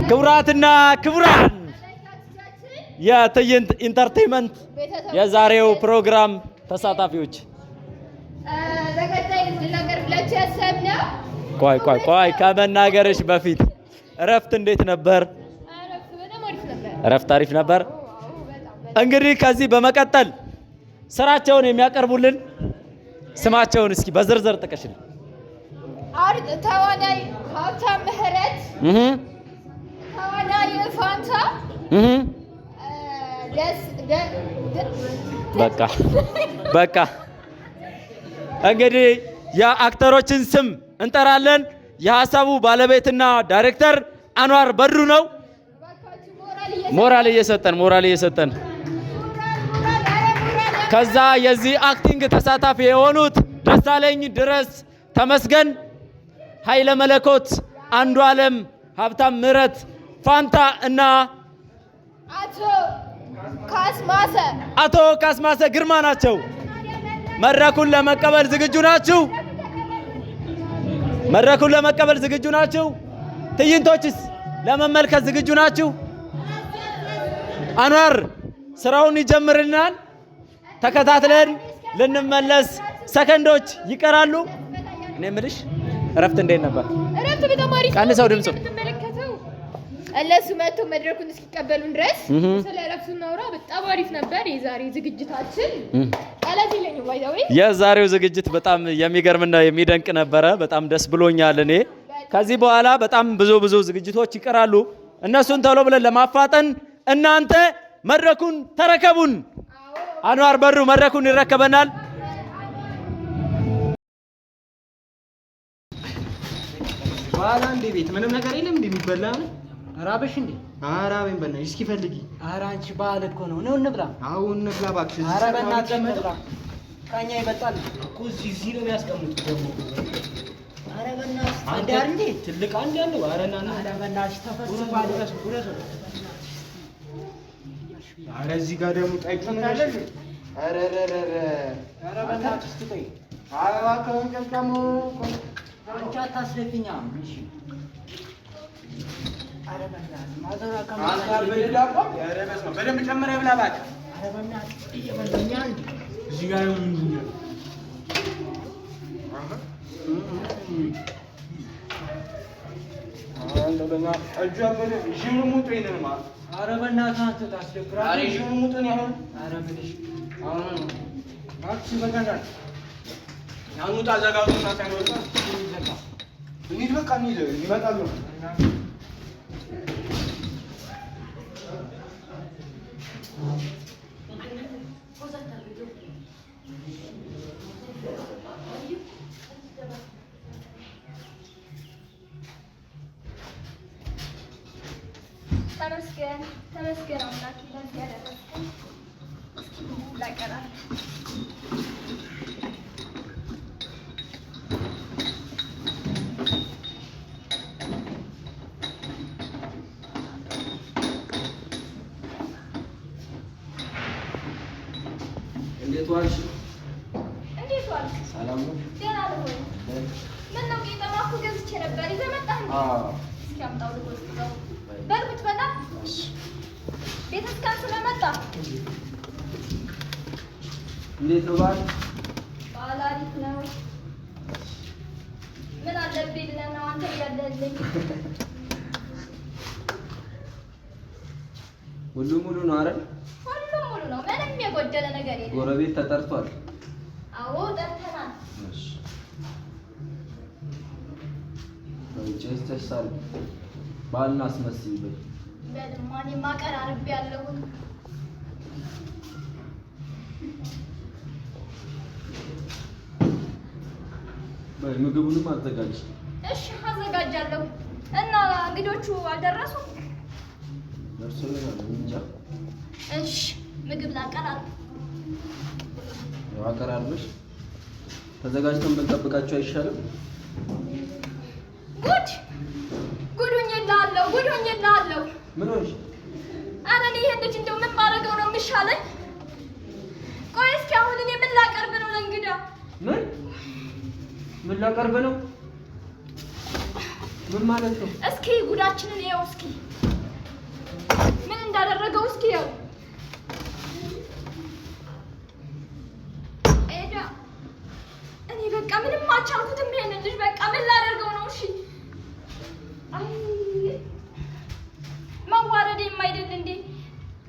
ክቡራትና ክቡራን የትዕይንት ኢንተርቴይንመንት የዛሬው ፕሮግራም ተሳታፊዎች በቀጣይ ልናቀርብላችሁ ያሰብነው ቆይ ከመናገርሽ በፊት እረፍት እንዴት ነበር? እረፍት አሪፍ ነበር። እንግዲህ ከዚህ በመቀጠል ስራቸውን የሚያቀርቡልን ስማቸውን እስኪ በዝርዝር ጥቀሽልን። ተዋናይ ሀብታም ምህረት፣ ተዋናይ ፋንታ፣ በቃ እንግዲህ የአክተሮችን ስም እንጠራለን። የሀሳቡ ባለቤትና ዳይሬክተር አንዋር በድሩ ነው። ሞራል እየሰጠን ከዛ የዚህ አክቲንግ ተሳታፊ የሆኑት ደሳለኝ ድረስ፣ ተመስገን ኃይለ መለኮት፣ አንዱ ዓለም፣ ሀብታም ምህረት፣ ፋንታ እና አቶ ካስማሰ ግርማ ናቸው። መድረኩን ለመቀበል ዝግጁ ናችሁ? ትዕይንቶችስ ለመመልከት ዝግጁ ናችሁ? አንዋር ስራውን ይጀምርልናል። ተከታትለን ልንመለስ ሰከንዶች ይቀራሉ። እኔ የምልሽ እረፍት እንዴት ነበር? እረፍት በጣም አሪፍ። ቀንሰው ድምፁ እነሱ መጥቶ መድረኩን እስኪቀበሉን ድረስ ስለ እረፍቱ እናውራ። በጣም አሪፍ ነበር የዛሬ ዝግጅታችን። ቃላት የለኝም። ባይዘዌ የዛሬው ዝግጅት በጣም የሚገርምና የሚደንቅ ነበረ። በጣም ደስ ብሎኛል። እኔ ከዚህ በኋላ በጣም ብዙ ዝግጅቶች ይቀራሉ። እነሱን ቶሎ ብለን ለማፋጠን እናንተ መድረኩን ተረከቡን። አንዋር በሩ መድረኩን ይረከበናል። ባላ እንዴ ቤት ምንም ነገር የለም እንዴ የሚበላ ነው? ራበሽ እንዴ? አራበኝ በእናትሽ እስኪ ፈልጊ። ኧረ አንቺ በዓል እኮ ነው እንብላ። አዎ እንብላ እባክሽ። ኧረ በእናትሽ እንብላ። ከእኛ ይበልጣል እኮ እዚህ ነው የሚያስቀምጡት ደግሞ። ኧረ በእናትሽ አንድ እንዴ ትልቅ አንድ ያለው። ኧረ በእናትሽ ተፈስፋ ድረስ ጉረስ። ኧረ እዚህ ጋር ደግሞ ጠይቁን አለ። ኧረ በእናትሽ ትጠይ። ኧረ እባክህን ቀምቀሙ። አንቺ አታስለፊኛ። እሺ ኧረ በእናትህ ማዘራ በደንብ ጨምረህ ብላ እባክህ። ኧረ በእናትህ እየበላኝ አንድ እዚህ ጋር ነው ምንድነው? ኧረ በእናትህ አንተ ታስደብራለህ። ኧረ ብልሽ እባክሽ በቀላል ያኑጣ ዘጋውና ሳይወጣ ይዘጋ እንሂድ። በቃ እንሂድ ይመጣሉ። ተመስገን ተመስገን አምላኬ ለዚህ ያደረስከኝ። እስኪ ላቀራል እንዴት ዋልሽ? እንዴት ዋልክ? ሰላም ነው? ደህና ነህ ወይ? ምነው ቄጠማ እኮ ገዝቼ ነበር ይዘህ መጣህ እንዴ? እስኪ አምጣው ልጎዝጉዘው። በል ቁጭ በላ። ቤተክርስቲያን ስለመጣ እንዴት ነው በዓል? በዓል አሪፍ ነው። ምን አለብኝ ብለህ ነው አንተ እያለህልኝ? ሁሉም ሙሉ ነው አይደል? ሁሉም ሙሉ ነው። ምንም የጎደለ ነገር የለም። ጎረቤት ተጠርቷል? አዎ ጠርተናል። እሺ ጨስጨሳል በዓልን አስመስይበት። በልማ እኔማ አቀራርቤያለሁኝ። ምግቡንም አዘጋጅ። እሺ አዘጋጃለሁ። እና እንግዶቹ አልደረሱም? ደርሶልናል እንጃ። እሺ ምግብ ላቀራርብ። ያው አቀራርበሽ ተዘጋጅተን ብንጠብቃቸው አይሻልም? ጉድ ሆኜልሃለሁ፣ ጉድ ሆኜልሃለሁ። ምን ሆንሽ? ኧረ እኔ ይሄን ልጅ እንደው ምን ባደርገው ነው የሚሻለኝ? ቆይ እስኪ አሁን እኔ ምን ላቀርብ ነው ለእንግዳ? ምን ላቀርብ ነው? ምን ማለት ነው? እስኪ ጉዳችንን ይኸው፣ እስኪ ምን እንዳደረገው እስኪ ይኸው። ኤዳ እኔ በቃ ምንም አልቻልኩትም ይሄንን ልጅ። በቃ ምን ላደርገው ነው? እሺ አይ መዋረድ የማይደል እንዴ?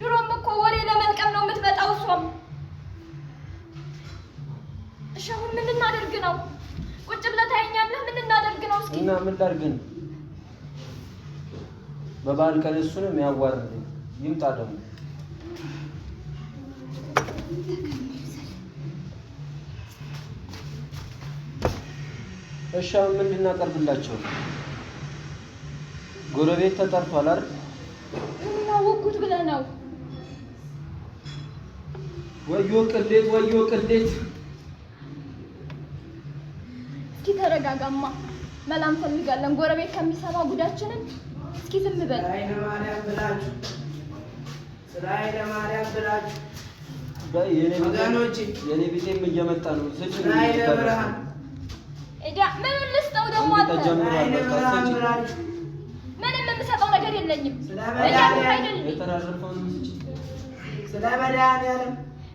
ድሮም እኮ ወሬ ለመልቀም ነው የምትመጣው እሷም። እሺ አሁን ምን እናደርግ ነው? ቁጭ ብለህ ታየኛለህ? ምን እናደርግ ነው? እስኪ እና ምን ላድርግን? በበዓል ቀን እሱንም ያዋርደኝ ይምጣ ደግሞ። እሺ አሁን ምንድን እናቀርብላቸው? ጎረቤት ተጠርቷል አይደል? ምን አወኩት ብለህ ነው? ወዮ ቅሌት፣ ወዮ ቅሌት። እስኪ ተረጋጋማ። መላ እንፈልጋለን። ጎረቤት ከሚሰማ ጉዳችንን። እስኪ ዝም በል። አይነ ማርያም ብላችሁ ስለ ማርያም ብላችሁ የኔ ቤቴም እየመጣ ነው። ስጭ ብርሃን ኤዳ ምን ልስጠው ደግሞ አንተ? ተጀምሯል። በቃ ስጭ። ምንም የምሰጠው ነገር የለኝም። የተራረፈውን ስጭ። ስለ መድኃኒዓለም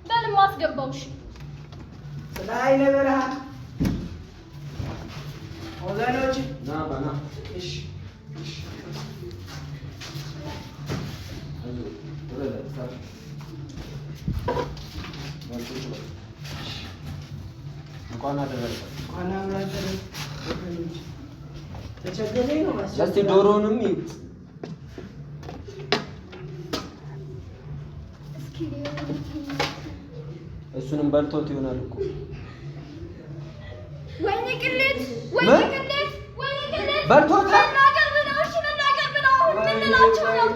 በልማ አስገባው። እሺ ስለ አይነ ብርሃን ወገኖች ና በና። እሺ እንኳን አደረሰ። እንኳን አብራችሁ ተቸገረኝ ነው ማለት እስቲ ዶሮውንም ይዩት። እሱንም በልቶት ይሆናል እኮ። ወይኔ ቅሌት! ወይኔ ቅሌት! ወይኔ ቅሌት! በልቶታል። መናገር ብለው! እሺ መናገር ብለው! ምን ልላቸው ነው?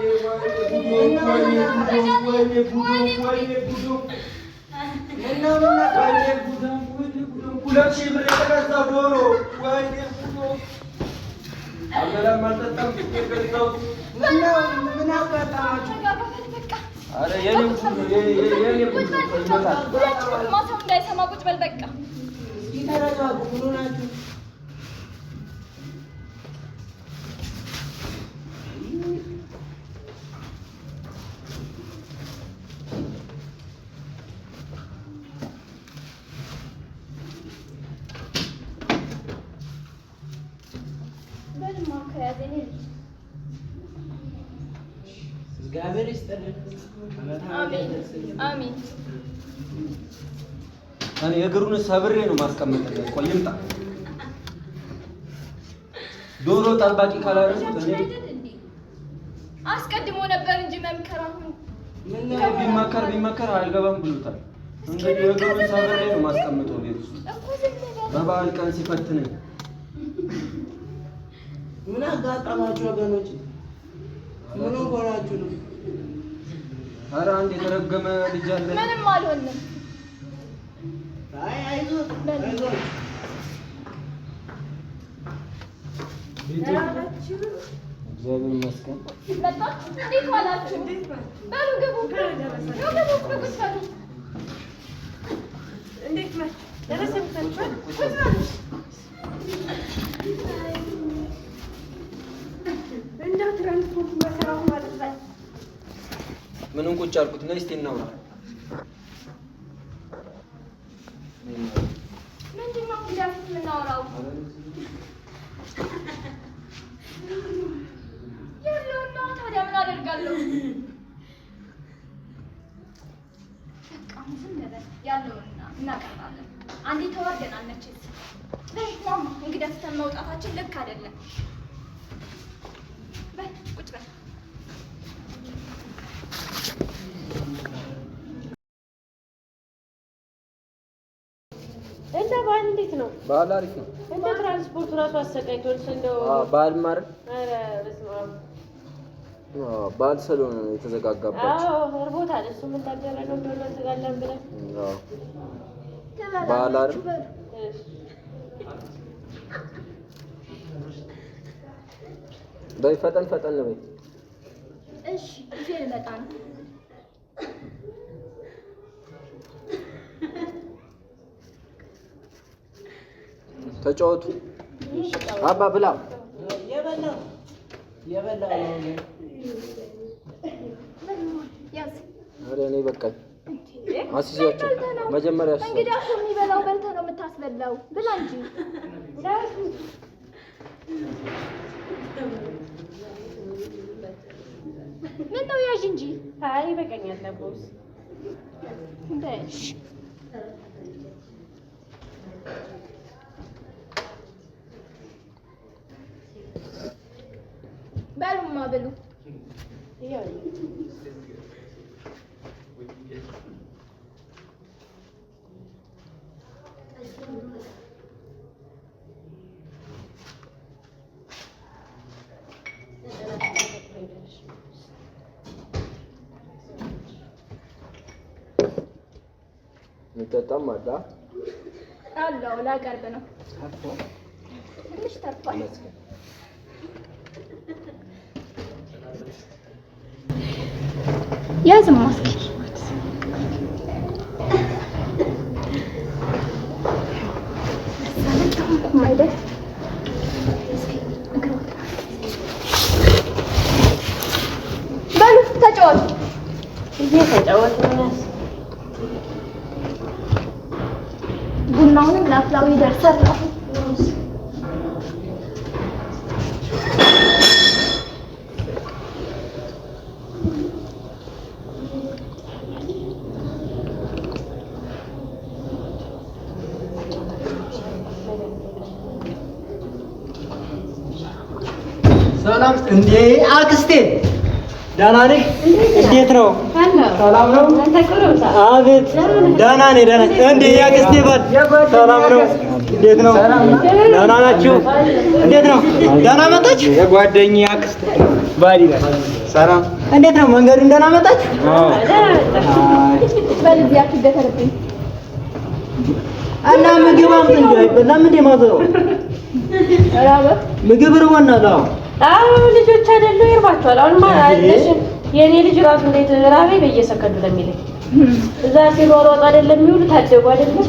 ሁለት ሺህ ብር የተገዛው ዶሮ ወይኔ ጉዶ! አልበላም አልጠጣም የገዛው ምን አጋጣማችሁ? ኧረ የኔም ይመጣል። ሁላችንም ማታው እንዳይሰማ ቁጭ በል በቃ። ተረጋጉ። ምን ሆናችሁ? እግዚአብሔር ይስጥልን። አሜን አሜን። እኔ እግሩን ሰብሬ ነው ማስቀመጥልህ። ቆይ ይምጣ። ዶሮ ጠባቂ ካላደረጉት እኔ አስቀድሞ ነበር እንጂ መምከር አሁን ምን ቢመከር አልገባም ብሎታል። እንግዲህ እግሩን ሰብሬ ነው ማስቀመጠው ቤት ውስጥ በበዓል ቀን ሲፈትነኝ። ምን አጋጠማችሁ ወገኖች? ምን ሆናችሁ ነው? ኧረ አንድ የተረገመ ልጅ አለ። ምንም አልሆንም። አይዞህ እግዚአብሔር ይመስገን። መጣችሁ? እንዴት ዋላችሁ? በሉ ግቡ፣ ግቡ፣ ቁጭ በሉ። እንዴት ናችሁ? ደረሰንታችሁ? ቁጭ በሉ። እንደው ትራንስፖርት መከራው ማለት ነው። ምንም ቁጭ አልኩት። ነይ እስኪ እናውራ። ምንድን ነው እንግዲህ የምናወራው? ያለውና ታዲያ ምን አደርጋለሁ? በቃ ዝም በል። ያለውና እናቀርባለን። አንዴ ተዋርደናል መቼስ። በጣም እንግዳ ስተን መውጣታችን ልክ አይደለም። በል ቁጭ በል። እንደ በዓል እንዴት ነው? በዓል አሪፍ ነው። እንደ ትራንስፖርቱ ራሱ አሰቃይቶን እንደው በዓል ማረግ ኧረ በስመ አብ። በዓል ስለሆነ ነው የተዘጋጋባቸው። አዎ እርቦታል። እሱ ምን ታደረገው ዶሮ እንስጋለን ብለን በዓል አይደል? በይ ፈጠን ፈጠን በይ። እሺ ይዤ ልመጣ ነው። ተጫወቱ። አባ ብላ የበላው ያዝ። ኧረ እኔ በቃኝ። አስይዛቸው መጀመሪያ አስይዛቸው። እንግዲህ እኮ የሚበላው በልተህ ነው የምታስበላው። ብላ እንጂ ምን ነው ያዥ እንጂ። አይ ይበቃኛል። ለቦስ በሽ በሉማ ብሉ። የሚጠጣም አለ አለው ላቀርብ ነው። ትንሽ ተርፏል። ያዝማ እስኪ አይደል? በሉ ተጫወቱ። እየተጫወትን ነው። ቡናውንም ላፍላው ይደርሳል ነው። ሰላም እንዴ አክስቴ፣ ደህና ነሽ? እንዴት ነው? ሰላም ነው? አቤት ደህና ነኝ ደህና ነኝ። እንዴ ያክስቴ ባል ሰላም ነው? እንዴት ነው? ደህና ናችሁ? እንዴት ነው? ደህና መጣችሁ? የጓደኛዬ አክስት ባል ይላል። ሰላም እንዴት ነው? መንገዱን ደህና መጣችሁ? በልዚያ ትደተርብኝ እና ምግብ አምጥ እንጂ አይበላም እንዴ ማዘው? ራበ ምግብ ርቦናል። አዎ ልጆች አይደሉ ይርባቸዋል። አሁን ማለት የኔ ልጅ ራሱ እንዴት ራበኝ በየሰከንዱ ለሚለኝ እዛ ሲሯሯጡ አይደለም የሚውሉ ታደጉ አይደለም።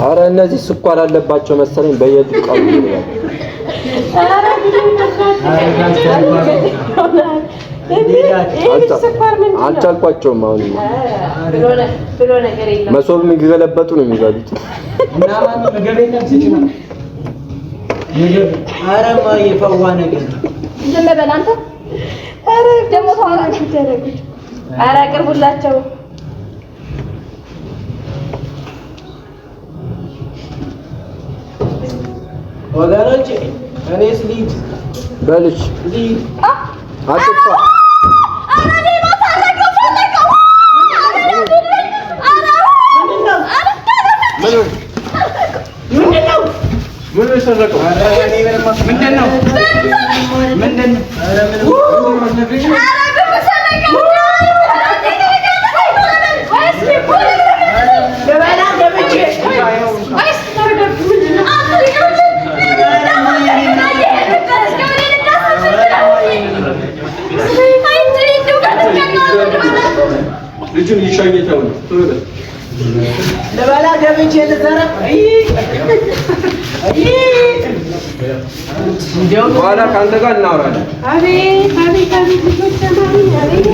ኧረ እነዚህ ስኳር አለባቸው መሰለኝ በየዱቃው ይላል። አልቻልኳቸውም። አሁን ብሎ ነገር የለም። መሶብ የሚገለበጡ ነው የሚበሉት። እና ማን ምግብ የለም ሲችል ምግብ ኧረ ማዬ ፈዋ ነገር ዝም በል አንተ። ኧረ ደግሞ ታወራለህ ተረጉት። ኧረ አቅርቡላቸው። ወገኖች እኔስ ልሂድ በልሽ አጥፋ ምን ሰረቀው? ምንድን ነው? ልጁን ይሻየታው ነው ለበላ ገብቼ ልዘረፍ በኋላ ከአንተ ጋር እናወራለን። አቤት አቤት አቤት ልጆች ተማሪ አቤት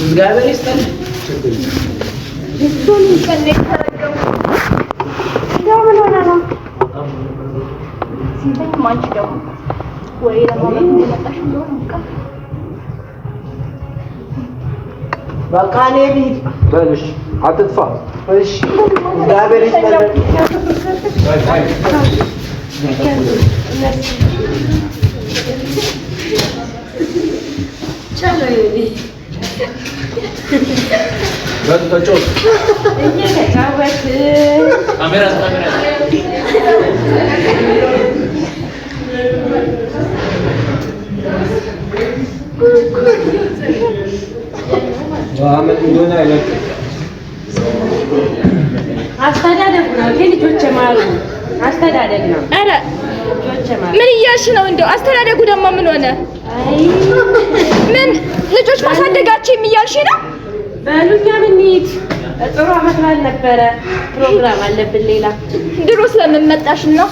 እግዚአብሔር ይስጥልኝ። እሱን ይፈልግ ተረገሙ ምን ሆነ ነው ሲተኝ ማንቺ ደግሞ ወይ ለማለት እንደመጣሽ እንደሆነ በቃ እኔ ልሂድ በልሽ አትጥፋ። እሺ እግዚአብሔር ይስጥልኝ። በተጫወት ካሜራ አመት እንደሆነ አይለቅም። አስተዳደግ ነው የልጆች ማሉ አስተዳደግ ነው። ኧረ ምን እያልሽ ነው? እንደው አስተዳደጉ ደግሞ ምን ሆነ? ምን ልጆች ማሳደጋቸው የሚያልሽ ነው? በሉኛ ምንሂድ። ጥሩ አመት በዓል ነበረ። ፕሮግራም አለብን ሌላ። ድሮ ስለምን መጣሽ ነው?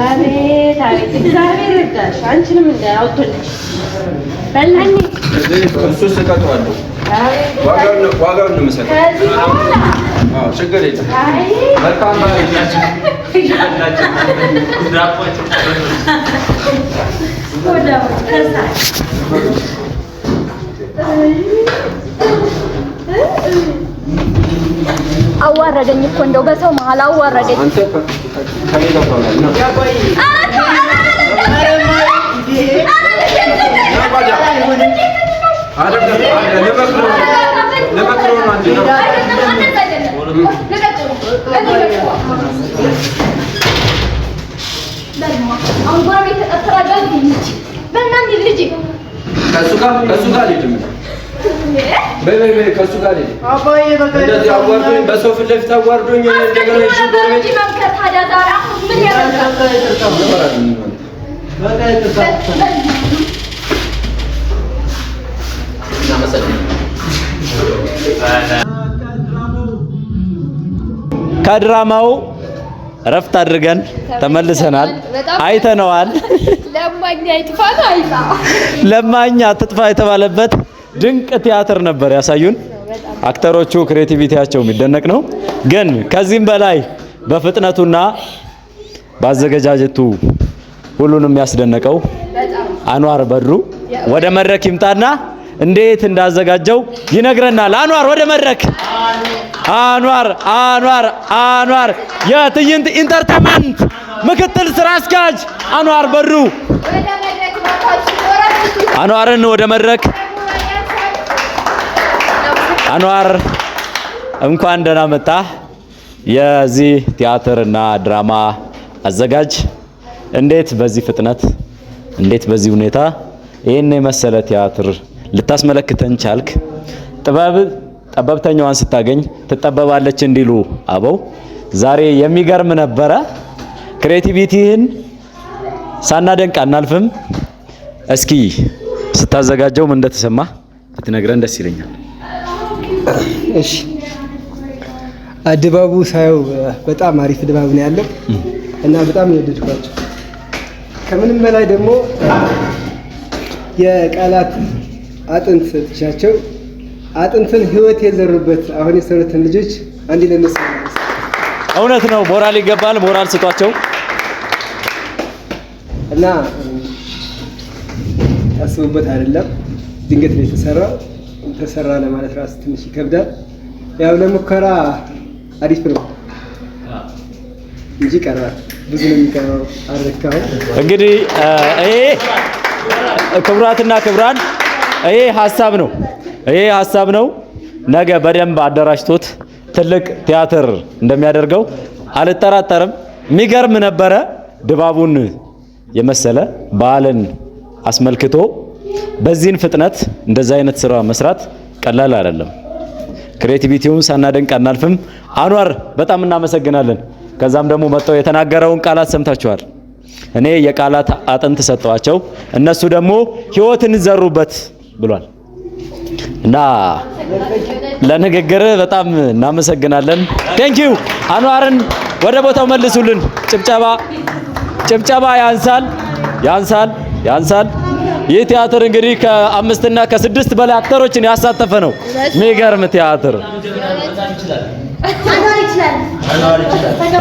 አቤት አቤት እግዚአብሔር ይርዳሽ። አንቺንም እንዳያወጡልሽ በላኝ። እሱ ስቀጠዋለሁ። ዋጋውን ነው የምሰጠው። ከዚህ በኋላ አዎ ችግር የለም። አይ መልካም በዓል ይሁንላችሁ። ወዳው ከሳ አዋረደኝ እኮ እንደው በሰው መሀል አዋረደኝ። አንተ ከኔ ጋር ታውላለህ ነው ከሱ ጋር አልሄድም። በይ ከሱ ጋር አልሄድም። አባዬ በቃ እንደዚህ አዋርዶኝ በሰው ፊት ለፊት አዋርዶኝ እንደገና እሺ ጎረቤት ከድራማው እረፍት አድርገን ተመልሰናል። አይተነዋል። ለማኛ ይጥፋት አይጣ ለማኛ ትጥፋ የተባለበት ድንቅ ቲያትር ነበር ያሳዩን። አክተሮቹ ክሬቲቪቲያቸው የሚደነቅ ነው። ግን ከዚህም በላይ በፍጥነቱና ባዘገጃጀቱ ሁሉንም ያስደነቀው አንዋር በድሩ ወደ መድረክ ይምጣና እንዴት እንዳዘጋጀው ይነግረናል። አንዋር ወደ መድረክ። አንዋር የትዕይንት ኢንተርቴይንመንት ምክትል ስራ አስኪያጅ አንዋር በሩ አንዋርን ወደ መድረክ። አንዋር እንኳን ደህና መጣ። የዚህ ቲያትርና ድራማ አዘጋጅ፣ እንዴት በዚህ ፍጥነት እንዴት በዚህ ሁኔታ ይሄን የመሰለ ቲያትር ልታስመለክተን ቻልክ? ጠበብተኛዋን ስታገኝ ትጠበባለች እንዲሉ አበው ዛሬ የሚገርም ነበረ። ክሬቲቪቲህን ሳናደንቅ አናልፍም። እስኪ ስታዘጋጀው ምን እንደተሰማ ብትነግረን ደስ ይለኛል። እሺ፣ ድባቡ ሳየው በጣም አሪፍ ድባብ ነው ያለው እና በጣም የወደድኳቸው። ከምንም በላይ ደግሞ የቃላት አጥንት ሰጥቻቸው አጥንትን ህይወት የዘሩበት አሁን የሰሩትን ልጆች አንድ ለነሱ እውነት ነው። ሞራል ይገባል። ሞራል ስጧቸው እና አስቡበት አይደለም፣ ድንገት ነው የተሰራው። ተሰራ ለማለት ራሱ ትንሽ ይከብዳል። ያው ለሙከራ አሪፍ ነው እንጂ ቀራል ብዙ ነው የሚቀረው። አረካው እንግዲህ ይሄ ክቡራትና ክቡራን ይሄ ሀሳብ ነው። ነገ በደንብ አደራጅቶት ትልቅ ቲያትር እንደሚያደርገው አልጠራጠርም። የሚገርም ነበረ። ድባቡን የመሰለ በዓልን አስመልክቶ በዚህን ፍጥነት እንደዚህ አይነት ስራ መስራት ቀላል አይደለም። ክሬቲቪቲውን ሳናደንቅ አናልፍም። አንዋር በጣም እናመሰግናለን። ከዛም ደግሞ መጥተው የተናገረውን ቃላት ሰምታችኋል። እኔ የቃላት አጥንት ሰጠዋቸው፣ እነሱ ደግሞ ህይወትን ዘሩበት ብሏል እና ለንግግር በጣም እናመሰግናለን። ቴንኪው። አንዋርን ወደ ቦታው መልሱልን። ጭብጨባ ያንሳል። ይህ ቲያትር እንግዲህ ከ5 እና ከ6 በላይ አክተሮችን ያሳተፈ ነው። የሚገርም ቲያትር።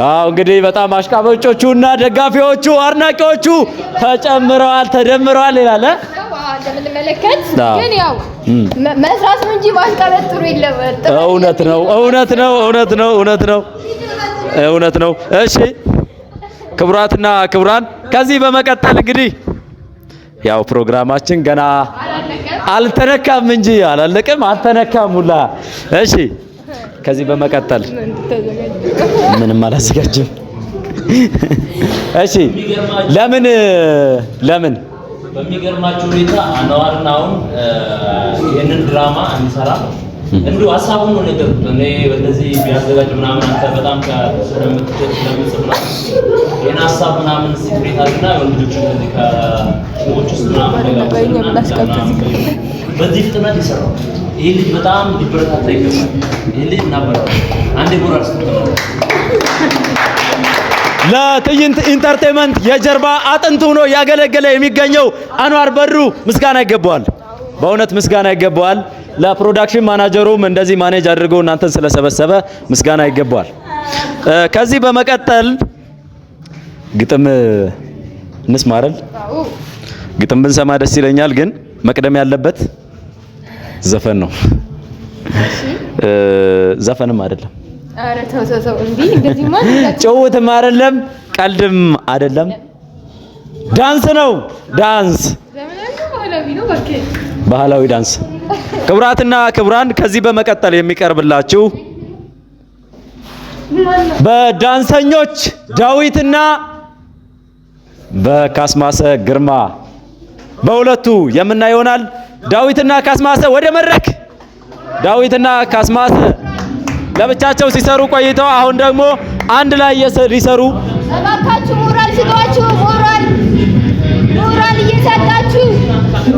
አዎ እንግዲህ በጣም አሽቃባጮቹና ደጋፊዎቹ አድናቂዎቹ ተደምረዋል ይላል። እንደምንመለከት ግን ያው መስራት ነው እንጂ ማሽቃበጥ ጥሩ የለም። እውነት ነው። እሺ ክቡራትና ክቡራን፣ ከዚህ በመቀጠል እንግዲህ ያው ፕሮግራማችን ገና አልተነካም እንጂ አላለቀም፣ አልተነካም ሁላ። እሺ ከዚህ በመቀጠል ምንም አላዘጋጅም። እሺ ለምን በሚገርማችሁ ሁኔታ አንዋርና አሁን ይሄንን ድራማ እንሰራ እንዲሁ ሀሳቡን ነው ነገር እኔ በእንደዚህ ቢያዘጋጅ ምናምን አንተ በጣም ስለምትጽፍ ነው ይሄን ሀሳብ ምናምን ሲክሬት አድርግና ወንዶች እንደዚህ ከሰዎች ውስጥ ምናምን በዚህ ፍጥነት ይሰራው። ይሄ ልጅ በጣም ሊበረታታ ይገባል። ይሄ ልጅ እናበረው አንዴ ጎራስ ለትዕይንት ኢንተርቴይንመንት የጀርባ አጥንት ሆኖ ያገለገለ የሚገኘው አንዋር በሩ ምስጋና ይገባዋል። በእውነት ምስጋና ይገባዋል። ለፕሮዳክሽን ማናጀሩም እንደዚህ ማኔጅ አድርጎ እናንተን ስለሰበሰበ ምስጋና ይገባዋል። ከዚህ በመቀጠል ግጥም እንስማረል። ግጥም ብንሰማ ደስ ይለኛል፣ ግን መቅደም ያለበት ዘፈን ነው። ዘፈንም አይደለም፣ ኧረ ተው እንዴ! እንደዚህ ማለት ጭውውትም አይደለም፣ ቀልድም አይደለም፣ ዳንስ ነው። ዳንስ ባህላዊ ዳንስ። ክቡራትና ክቡራን፣ ከዚህ በመቀጠል የሚቀርብላችሁ በዳንሰኞች ዳዊትና በካስማሰ ግርማ በሁለቱ የምናየው ይሆናል። ዳዊትና ካስማሰ ወደ መድረክ። ዳዊትና ካስማሰ ለብቻቸው ሲሰሩ ቆይተው አሁን ደግሞ አንድ ላይ ሊሰሩ እባካችሁ ሞራል ስጧችሁ። ሞራል እየሰጣችሁ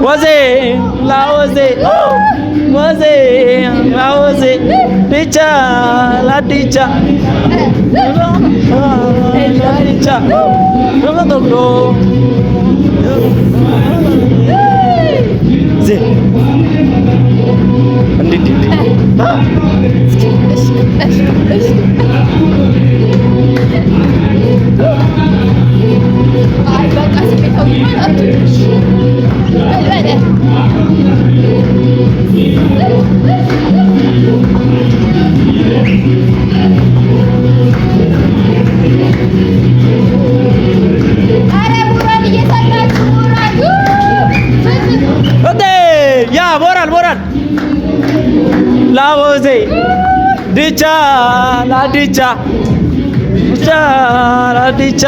ወዜ ላወዜ ዲቻ ላዲቻ ላዲቻ ረመዶሎ ዜ እንዴ አይ በቃ ስሜታው ይባላል። ሞራል ላቦዜ ዲቻ ላዲቻ ዲቻ ላዲቻ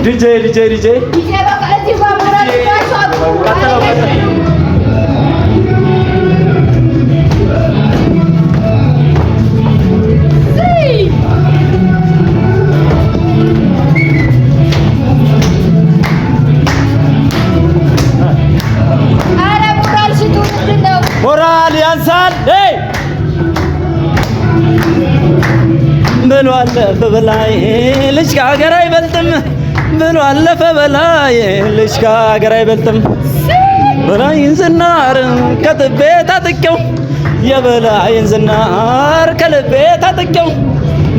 DJ ሞራል ያንሳል ብሎ አለፈ በላይ ልጅ ከሀገር አይበልጥም ብሎ አለፈ በላይ ልጅ ከሀገር አይበልጥም በላይን ዝናር ከልቤ ታጥቄው የበላይን ዝናር ከልቤ ታጥቄው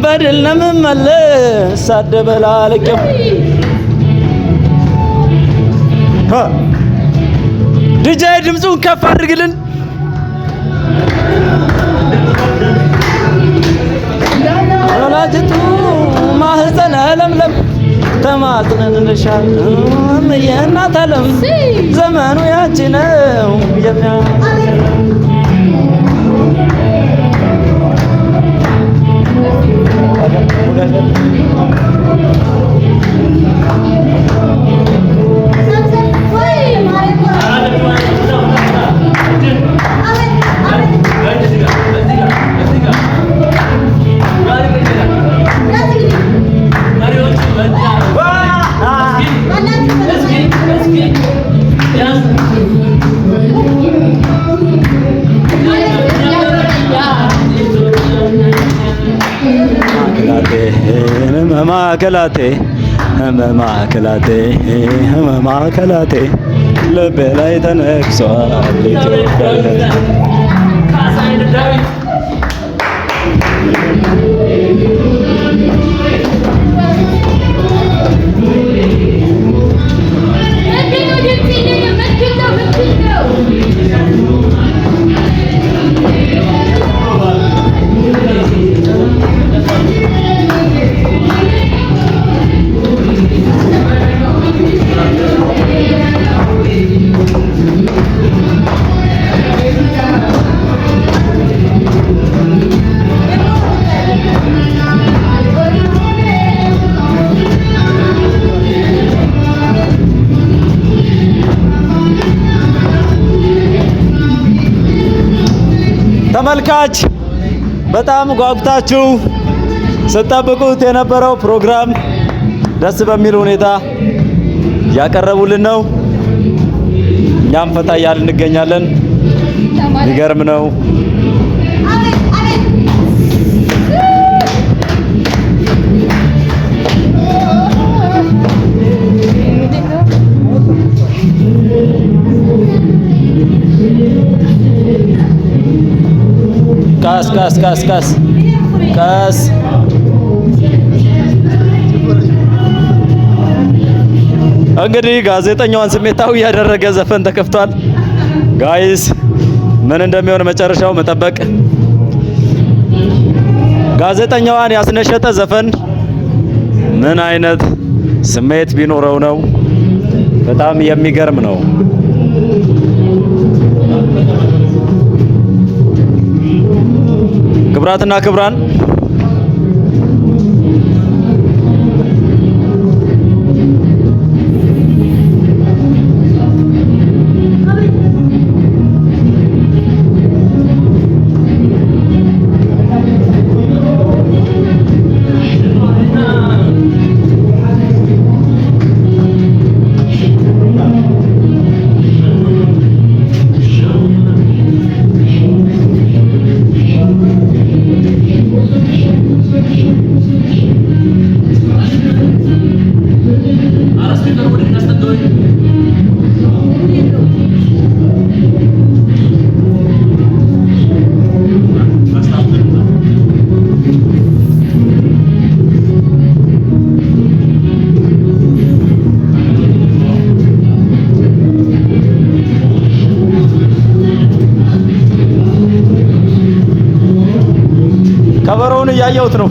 በድል ለምመለስ አደበላልቄው ዲጄ ድምፁን ከፍ አድርግልን ወላጅቱ ማህፀነ ለምለም ተማጥነን እንሻል የእናት ዓለም ዘመኑ ያቺ ነው ህመማከላቴ ልቤ ላይ ተነክሷል ኢትዮጵያ ተመልካች በጣም ጓጉታችሁ ስጠብቁት የነበረው ፕሮግራም ደስ በሚል ሁኔታ ያቀረቡልን ነው። እኛም ፈታ እያልን እንገኛለን። ይገርም ነው። ቀስ እንግዲህ ጋዜጠኛዋን ስሜታዊ ያደረገ ዘፈን ተከፍቷል። ጋይስ ምን እንደሚሆን መጨረሻው መጠበቅ። ጋዜጠኛዋን ያስነሸጠ ዘፈን ምን አይነት ስሜት ቢኖረው ነው? በጣም የሚገርም ነው። ክብራትና ክብራን ከበሮውን እያየሁት ነው።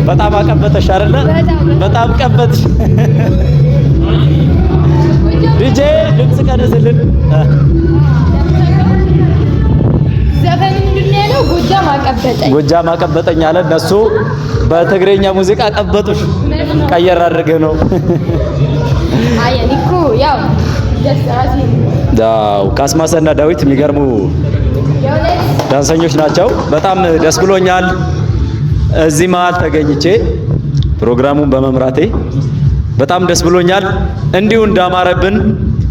በጣም አቀበተሽ አይደለ? በጣም ቀበትሽ። ዲጄ ድምጽ ቀነስልን። ዘፈን ምንድን ነው ያለው? ጎጃም አቀበጠኝ። ጎጃም አቀበጠኝ አለ። እነሱ በትግሬኛ ሙዚቃ ቀበጡሽ። ቀየር አድርገህ ነው። አይ እኔ እኮ ያው ደስ ራሴ ያው ካስማሰና ዳዊት የሚገርሙ ዳንሰኞች ናቸው። በጣም ደስ ብሎኛል እዚህ መሀል ተገኝቼ ፕሮግራሙን በመምራቴ በጣም ደስ ብሎኛል። እንዲሁ እንዳማረብን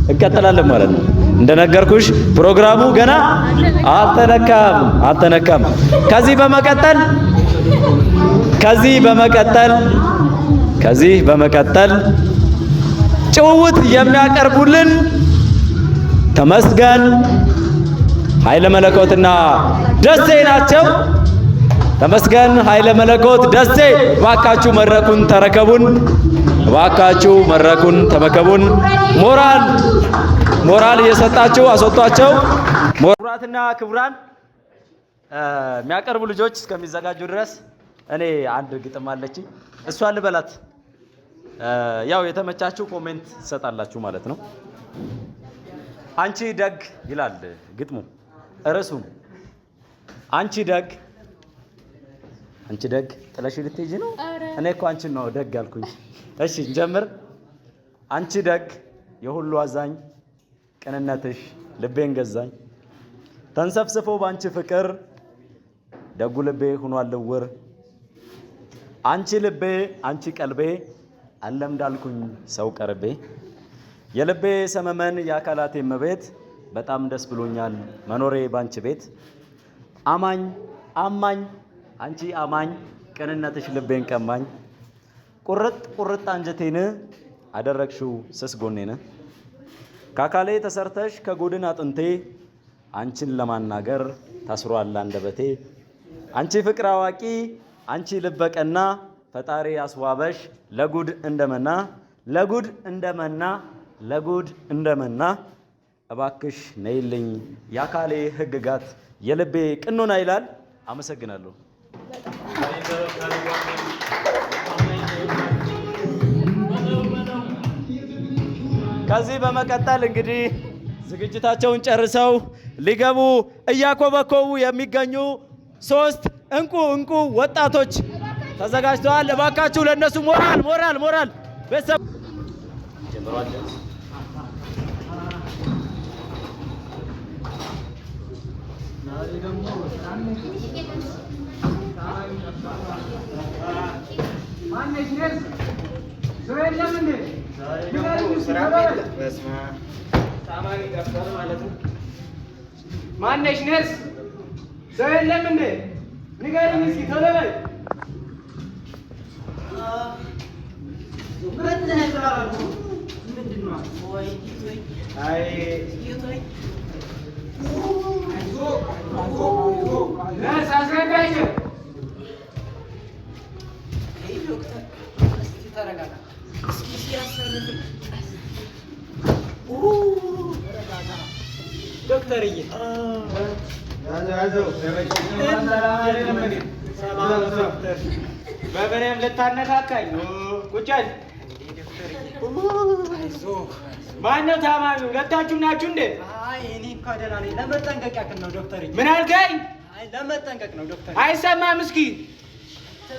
እንቀጥላለን ማለት ነው። እንደነገርኩሽ ፕሮግራሙ ገና አልተነካም። ከዚህ በመቀጠል ጭውውት የሚያቀርቡልን ተመስገን ኃይለ መለኮትና ደሴ ናቸው። ተመስገን ኃይለ መለኮት ደሴ፣ እባካችሁ መድረኩን ተረከቡን። እባካችሁ መድረኩን ተመከቡን። ሞራል እየሰጣችሁ አስወጧቸው። ክቡራትና ክቡራን የሚያቀርቡ ልጆች እስከሚዘጋጁ ድረስ እኔ አንድ ግጥም አለችኝ፣ እሷን ልበላት። ያው የተመቻችሁ ኮሜንት ትሰጣላችሁ ማለት ነው። አንቺ ደግ ይላል ግጥሙ፣ ርዕሱም አንቺ ደግ ጥለሽ ልትሄጂ ነው? እኔ እኮ አንቺን ነው ደግ አልኩኝ። እሺ እንጀምር። አንቺ ደግ የሁሉ አዛኝ ቅንነትሽ ልቤን ገዛኝ፣ ተንሰፍስፎ ባንቺ ፍቅር ደጉ ልቤ ሆኗል ልውር። አንቺ ልቤ አንቺ ቀልቤ አለም እንዳልኩኝ ሰው ቀርቤ፣ የልቤ ሰመመን የአካላቴ መቤት በጣም ደስ ብሎኛል መኖሬ ባንቺ ቤት። አማኝ አንቺ አማኝ ቅንነትሽ ልቤን ቀማኝ፣ ቁርጥ አንጀቴን አደረግሽው ስስ ጎኔን። ከአካሌ ተሰርተሽ ከጎድን አጥንቴ አንቺን ለማናገር ታስሯል አንደበቴ። አንቺ ፍቅር አዋቂ አንቺ ልበቀና ፈጣሪ አስዋበሽ ለጉድ እንደመና እባክሽ ነይልኝ የአካሌ ህግጋት የልቤ ቅኖና ይላል። አመሰግናለሁ። ከዚህ በመቀጠል እንግዲህ ዝግጅታቸውን ጨርሰው ሊገቡ እያኮበኮቡ የሚገኙ 3 እንቁ ወጣቶች ተዘጋጅተዋል። እባካችሁ ለነሱ ሞራል ቤተሰብ ማነሽ ነርስ? ሰው የለም እንዴ? ንገሪኝ እስኪ ቶሎ በይ። ነርስ አስረዳቸው። ዶክተርዬ በምንም ልታነካካኝ ቁጭ በል። ማነው ታማሚው? ሁለታችሁ ናችሁ እንዴ? አይ እኔ እንኳ ደህና ነኝ። ለመጠንቀቅ ያክል ነው ዶክተርዬ። ምን አልከኝ? አይ ለመጠንቀቅ ነው ዶክተር። አይሰማም። እስኪ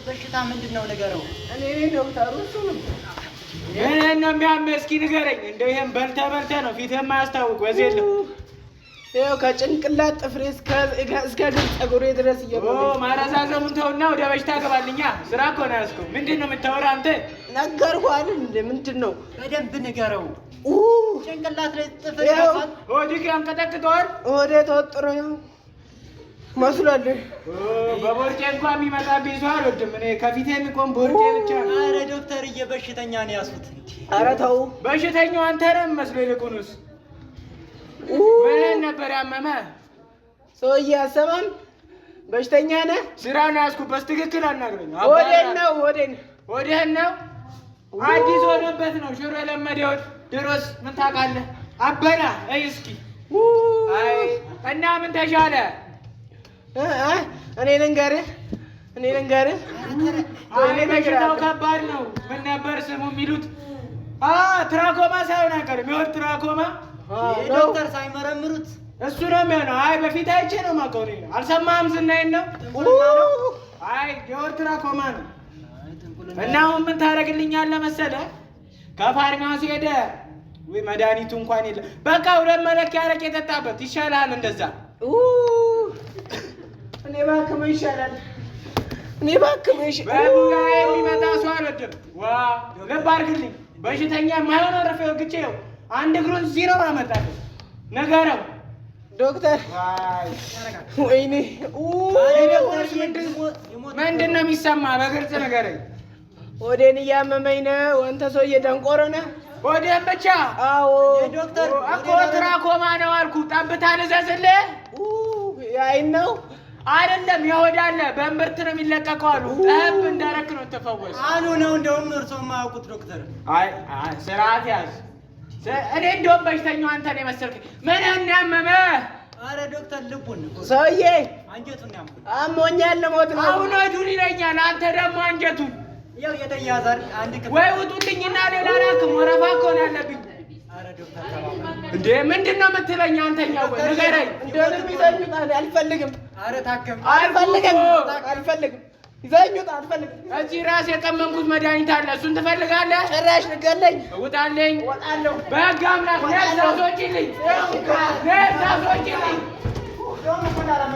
በሽታ ምንድን ነው ንገረው። እኔ ዶክተሩ እሱ ነው። ምን ነው የሚያምህ? እስኪ ንገረኝ። እንደው ይሄን በልተህ ነው ፊትህ የማያስታውቅ ወዝ የለም። ይኸው ከጭንቅላት ጥፍሬ እስከ እግር ፀጉሬ ድረስ ማረዛዘሙን ተውና ወደ በሽታ ገባልኛ። ስራ እኮ ነው ያዝከው። ምንድን ነው የምታወራው አንተ? ነገርኩህ አይደል እንደ ምንድን ነው? በደንብ ንገረው። ጭንቅላት ላይ ጥፍር ሆድህ ያንቀጠቅጠዋል። ሆዴ ተወጥሮ መስሏል። በቦርጬ እንኳን የሚመጣብኝ ሰው አልወድም እኔ። ከፊቴ የሚቆም ቦርጬ ብቻ ነው። ኧረ ዶክተርዬ በሽተኛ ነው ያሱት። ኧረ ተው። በሽተኛው አንተ ነህ መስሎ። ይልቁንስ ምን ነበር ያመመህ? ሰውዬ አሰማም በሽተኛ ነህ? ስራውን ያዝኩበት ትክክል አናግረኝ። ወዴን ነው? አዲስ ሆኖበት ነው ሽሮ የለመደው። ድሮስ ምን ታውቃለህ? አበላ እስኪ እና ምን ተሻለ? እኔ ልንገርህ በሽታው ከባድ ነው። ምን ነበር ስሙ የሚሉት? ትራኮማ ሳይሆን አይቀርም። የሆድ ትራኮማ ዶክተር ሳይመረምሩት እሱ ነው የሚሆነው። በፊት አይቼ ነው የማውቀው እኔ። አልሰማህም? ዝናዬን ነው። የሆድ ትራኮማ ነው። እና አሁን ምን ታደርግልኛለህ መሰለህ? ከፋርማሲ ሄደህ ወይ መድኃኒቱ እንኳን የለ፣ በቃ 2 መለኪያ አረቄ የጠጣበት ይሻልሃል። እንደዛ እኔ እባክህ ምን ይሻላል? በቡና የሚመጣ ሰው አልወድም። ልብ አድርግልኝ። በሽተኛ የማይሆነው ረፌ ወግቼ አንድ እግሩን እዚህ ነው አመጣለሁ። ነገረው ዶክተር። ወይኔ ምንድን ነው የሚሰማ? በግልጽ ንገረኝ። ሆዴን እያመመኝ ነው። አንተ ሰውዬ ደንቆሮ ነህ። ሆዴን ብቻ? አዎ ዶክተር እኮ ትራኮማ ነው አልኩ። ጠብታ ልዘዝልህ? የዓይን ነው አይደለም፣ የሆድ አለ። በእምብርት ነው የሚለቀቀው አሉ። ጠብ እንዳረክ ነው ተፈወስ አሉ ነው። እንደውም እርስዎ የማያውቁት ዶክተር። ስርዓት ያዝ። እኔ እንደውም በሽተኛው አንተ ነው የመሰልከኝ። ምን ያመመህ? አረ ዶክተር ልቡን ሰውዬ አንጀቱን ያምኩ አሞኛል። ልሞት ነው። አሁን ሆዱን ይለኛል፣ አንተ ደግሞ አንጀቱን። ያው የተያዛል። አንድ ወይ ውጡልኝና ሌላ ላክም። ወረፋ እኮ ነው ያለብኝ። አረ ዶክተር ተባባል እንዴ! ምንድን ነው የምትለኝ? አንተኛው ወይ ንገረኝ። እንደውም ይዘኙታል። አልፈልግም። አረ ታከም። አልፈልግም። ይዘኙት። አልፈልግም። እዚህ ራስ የቀመምኩት መድኃኒት አለ። እሱን ትፈልጋለህ? ጭራሽ ልገለኝ። ውጣልኝ። እወጣለሁ። በህግ አምላክ ነሳሶችልኝ።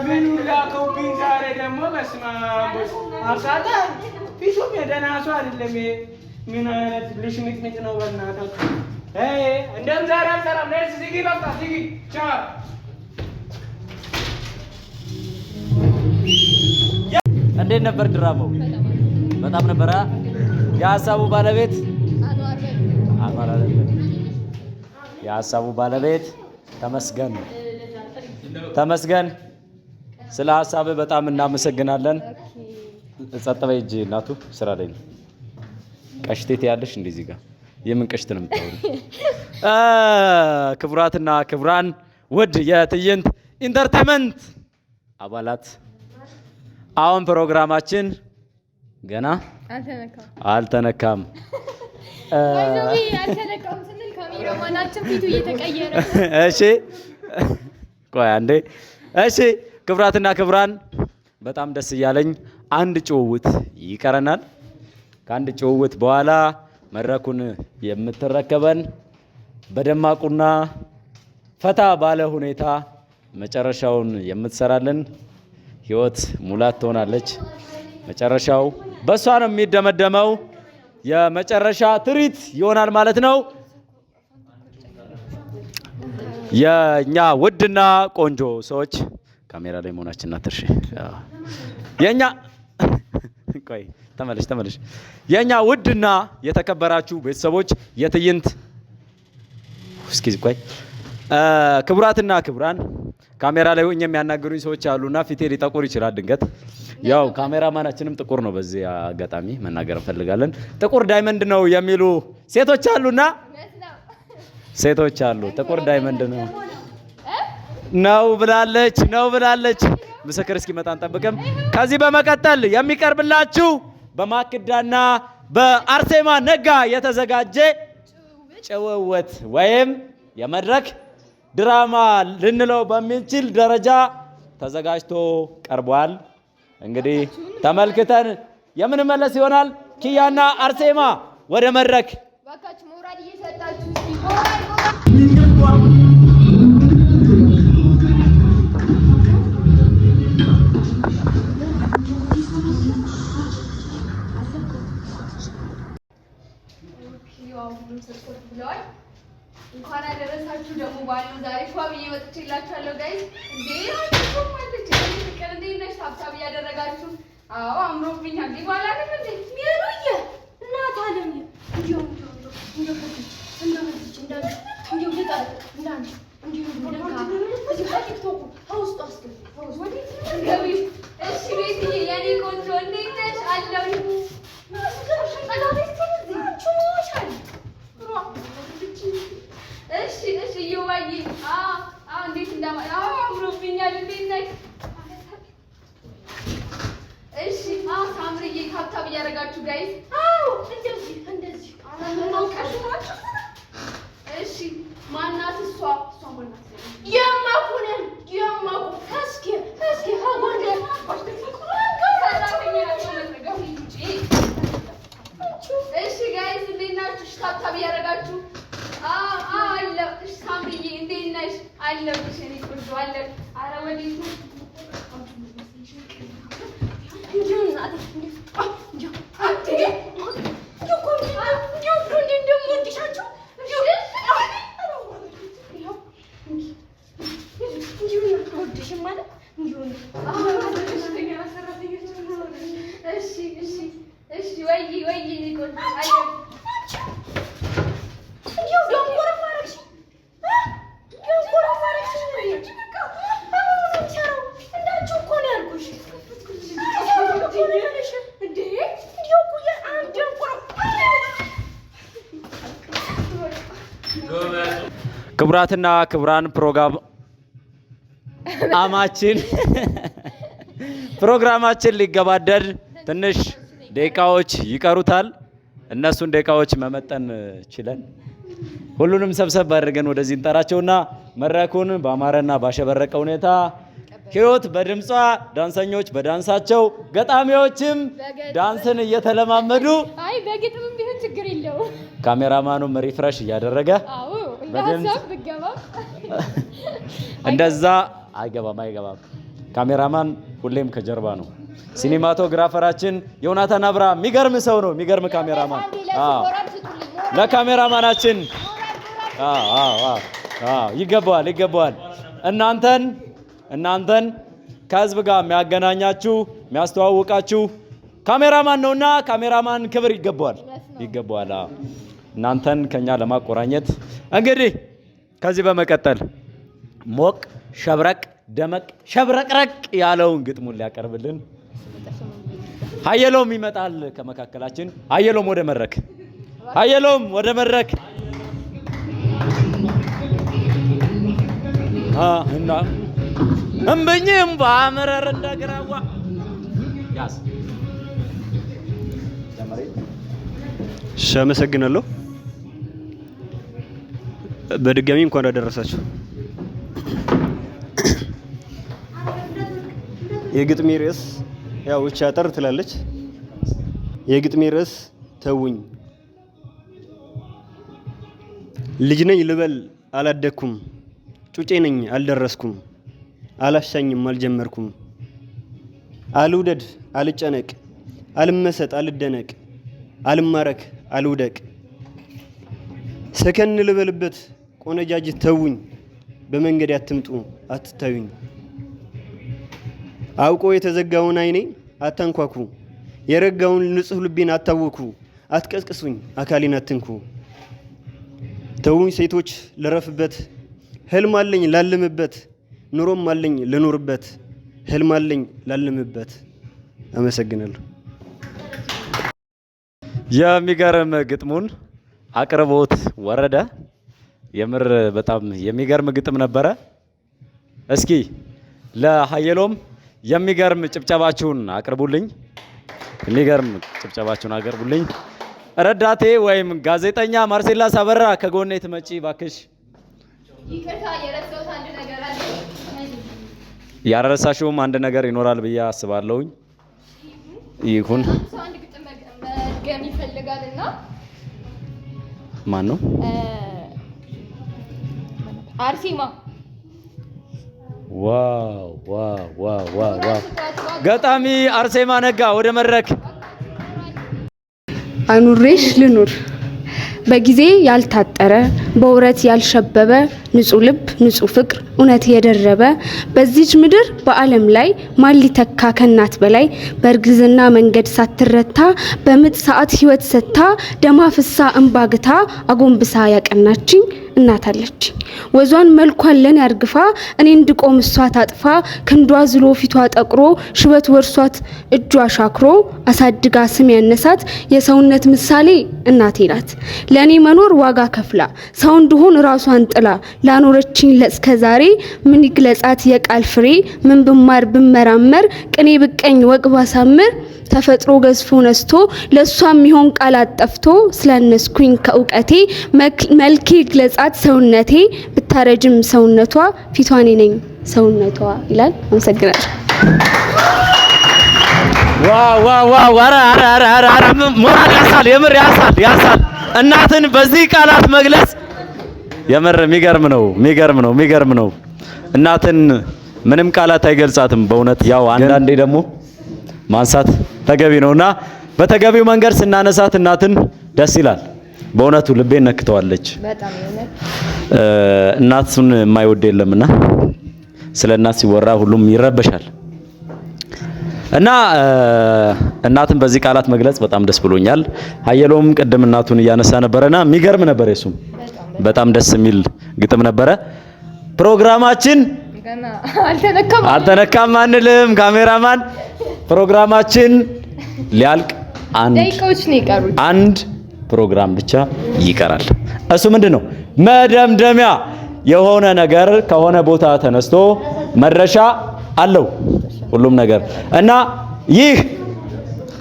ምን ላከውብኝ ዛሬ ደግሞ? በስመ አብ አሳታ ፊሹም የደህና ሰው አይደለም። ምን አይነት ልሽምጥምጥ ነው በእናታችሁ። እንደም ዛሬ አልሰራም። ነርስ ዝጊ፣ በቃ ዝጊ። ቻው። እንዴት ነበር ድራማው? በጣም ነበረ። የሀሳቡ ባለቤት አንዋር አይደለም። የሀሳቡ ባለቤት ተመስገን፣ ስለ ሀሳብህ በጣም እናመሰግናለን። ጸጥ በይ እንጂ እናቱ ስራ ላይ ነው። ቀሽቴት ያለሽ እንደዚህ ጋር የምን ቀሽት ነው የምታወሪው? ክቡራትና ክቡራን ውድ የትዕይንት ኢንተርቴይንመንት አባላት አሁን ፕሮግራማችን ገና አልተነካም። አልተነካም ስንል ካሜራማናችን ፊቱ እየተቀየረ። እሺ ቆይ አንዴ። እሺ ክቡራትና ክቡራን በጣም ደስ እያለኝ አንድ ጭውውት ይቀረናል። ከአንድ ጭውውት በኋላ መድረኩን የምትረከበን በደማቁና ፈታ ባለ ሁኔታ መጨረሻውን የምትሰራልን ህይወት ሙላት ትሆናለች። መጨረሻው በሷ ነው የሚደመደመው። የመጨረሻ ትርኢት ይሆናል ማለት ነው። የኛ ውድና ቆንጆ ሰዎች ካሜራ ላይ መሆናችንና ትርሽ የኛ ቆይ ተመለሽ። የኛ ውድና የተከበራችሁ ቤተሰቦች የትዕይንት እስኪ ቆይ ክቡራትና ክቡራን ካሜራ ላይ ሆኜ የሚያናገሩኝ ሰዎች አሉና ፊቴ ሊጠቁር ይችላል ድንገት። ያው ካሜራማናችንም ጥቁር ነው። በዚህ አጋጣሚ መናገር እንፈልጋለን። ጥቁር ዳይመንድ ነው የሚሉ ሴቶች አሉና ጥቁር ዳይመንድ ነው ብላለች። ምስክር እስኪመጣ አንጠብቅም። ከዚህ በመቀጠል የሚቀርብላችሁ በማክዳና በአርሴማ ነጋ የተዘጋጀ ጭውውት ወይም የመድረክ ድራማ ልንለው በሚችል ደረጃ ተዘጋጅቶ ቀርቧል። እንግዲህ ተመልክተን የምንመለስ ይሆናል። ኪያና አርሴማ ወደ መድረክ ባካችሁ ሞራል እየሰጣችሁ እንኳን አደረሳችሁ። ደግሞ ባለው ዛሬ ፏ ብዬ ወጥቼላችኋለሁ ጋይስ። እንዴ አጥቶም ማለት ፍቅር እንዴ ነሽ? ታብታብ እያደረጋችሁ አዎ አምሮብኛል። እንዴ ባላ አይደል እንዴ ሚያሉየ እናት አለም እንዴው አምሮብኛል። እንዴት ነህ? እሺ ሳምርዬ ታብታብ እያደረጋችሁ ጋይስ። አዎ እንደዚህ እሺ ማናት እሷ? ማናት? የማኩነን እስኪ ሀጎንደር እሺ ጋይስ እንዴት ናችሁ? ታብታብ እያደረጋችሁ አለሁ። እሺ ሳምርዬ እንዴት ነሽ? አለሁልሽ እኔ ቆንጆ አለሁ። ኧረ ወዴት ነው? ክቡራትና ክቡራን ፕሮግራማችን ሊገባደድ ትንሽ ደቂቃዎች ይቀሩታል። እነሱን ደቂቃዎች መመጠን ችለን ሁሉንም ሰብሰብ አድርገን ወደዚህ እንጠራቸውና መድረኩን በአማረና ባሸበረቀ ሁኔታ ህይወት በድምጿ፣ ዳንሰኞች በዳንሳቸው፣ ገጣሚዎችም ዳንስን እየተለማመዱ በግጥምም ቢሆን ችግር የለው ካሜራማኑም ሪፍሬሽ እያደረገ በደንብ ብገባ እንደዛ አይገባም። ካሜራማን ሁሌም ከጀርባ ነው። ሲኒማቶግራፈራችን ዮናታን አብራ የሚገርም ሰው ነው። የሚገርም ካሜራማን። ለካሜራማናችን ይገባዋል። እናንተን ከህዝብ ጋር የሚያገናኛችሁ የሚያስተዋውቃችሁ ካሜራማን ነውና ካሜራማን ክብር ይገባዋል። እናንተን ከኛ ለማቆራኘት እንግዲህ ከዚህ በመቀጠል ሞቅ ሸብረቅ ደመቅ ሸብረቅረቅ ያለውን ግጥሙን ሊያቀርብልን ሀየሎም ይመጣል ከመካከላችን። ሀየሎም ወደ መድረክ እና እምብኝም ባመረር እንደግራዋ ያስ አመሰግናለሁ። በድጋሚ እንኳን አደረሳችሁ። የግጥሜ ርዕስ ያው እቺ አጠር ትላለች። የግጥሜ ርዕስ ተውኝ። ልጅ ነኝ ልበል አላደኩም፣ ጩጬ ነኝ አልደረስኩም፣ አላሻኝም አልጀመርኩም። አልውደድ አልጨነቅ፣ አልመሰጥ አልደነቅ፣ አልማረክ አልውደቅ። ሰከን ልበልበት ቆነጃጅት ተውኝ፣ በመንገድ አትምጡ አትታዩኝ። አውቆ የተዘጋውን አይኔ አታንኳኩ፣ የረጋውን ንጹህ ልቤን አታወኩ። አትቀስቅሱኝ አካሌን አትንኩ። ተውኝ ሴቶች ልረፍበት፣ ህልም አለኝ ላልምበት፣ ኑሮም አለኝ ልኖርበት፣ ህልም አለኝ ላልምበት። አመሰግናለሁ። የሚገርም ግጥሙን አቅርቦት ወረደ። የምር በጣም የሚገርም ግጥም ነበረ። እስኪ ለሀየሎም የሚገርም ጭብጨባችሁን አቅርቡልኝ። ረዳቴ ወይም ጋዜጠኛ ማርሴላስ አበራ ከጎኔ ትመጪ ባክሽ። ይቅርታ የረሳሁት አንድ ነገር አለ። ያረሳሽውም አንድ ነገር ይኖራል ብዬ አስባለሁኝ። ይሁን አንድ ግጥም መድገም ይፈልጋልና ማን ነው? አርሴማ። ዋው! ገጣሚ አርሴማ ነጋ ወደ መድረክ። አኑሬሽ ልኑር በጊዜ ያልታጠረ በውረት ያልሸበበ ንጹህ ልብ ንጹህ ፍቅር እውነት የደረበ በዚች ምድር በዓለም ላይ ማን ሊተካ ከእናት በላይ በእርግዝና መንገድ ሳትረታ በምጥ ሰዓት ህይወት ሰጥታ ደማ ፍሳ እንባግታ አጎንብሳ ያቀናችኝ እናት አለችኝ። ወዟን መልኳን ለኔ አርግፋ እኔ እንድቆም እሷ ታጥፋ ክንዷ ዝሎ ፊቷ ጠቅሮ ሽበት ወርሷት እጇ ሻክሮ አሳድጋ ስም ያነሳት የሰውነት ምሳሌ እናቴ ናት። ለኔ መኖር ዋጋ ከፍላ ሰው እንደሆን ራሷን ጥላ ላኖረችኝ ለእስከዛሬ ምን ይግለጻት የቃል ፍሬ ምን ብማር ብመራመር ቅኔ ብቀኝ ወግ ባሳምር ተፈጥሮ ገዝፎ ነስቶ ለሷም ይሆን ቃላት ጠፍቶ ስላነስኩኝ ከእውቀቴ መልኬ ይግለጻት ሰውነቴ ብታረጅም ሰውነቷ ፊቷኔ ነኝ ሰውነቷ ይላል። አመሰግናለሁ። ዋው ኧረ ሞራል ያሳል፣ የምር ያሳል። እናትን በዚህ ቃላት መግለጽ የምር የሚገርም ነው። እናትን ምንም ቃላት አይገልጻትም በእውነት። ያው አንዳንዴ ደግሞ ማንሳት ተገቢ ነውና በተገቢው መንገድ ስናነሳት እናትን ደስ ይላል። በእውነቱ ልቤን ነክተዋለች። እናቱን የማይወድ የለምና ስለ እናት ሲወራ ሁሉም ይረበሻል። እና እናትን በዚህ ቃላት መግለጽ በጣም ደስ ብሎኛል። ሀየሎም ቅድም እናቱን እያነሳ ነበርና የሚገርም ነበር። የሱም በጣም ደስ የሚል ግጥም ነበረ። ፕሮግራማችን አልተነካም አንልም። ካሜራማን ፕሮግራማችን ሊያልቅ አንድ ፕሮግራም ብቻ ይቀራል። እሱ ምንድነው? መደምደሚያ የሆነ ነገር ከሆነ ቦታ ተነስቶ መድረሻ አለው ሁሉም ነገር እና ይህ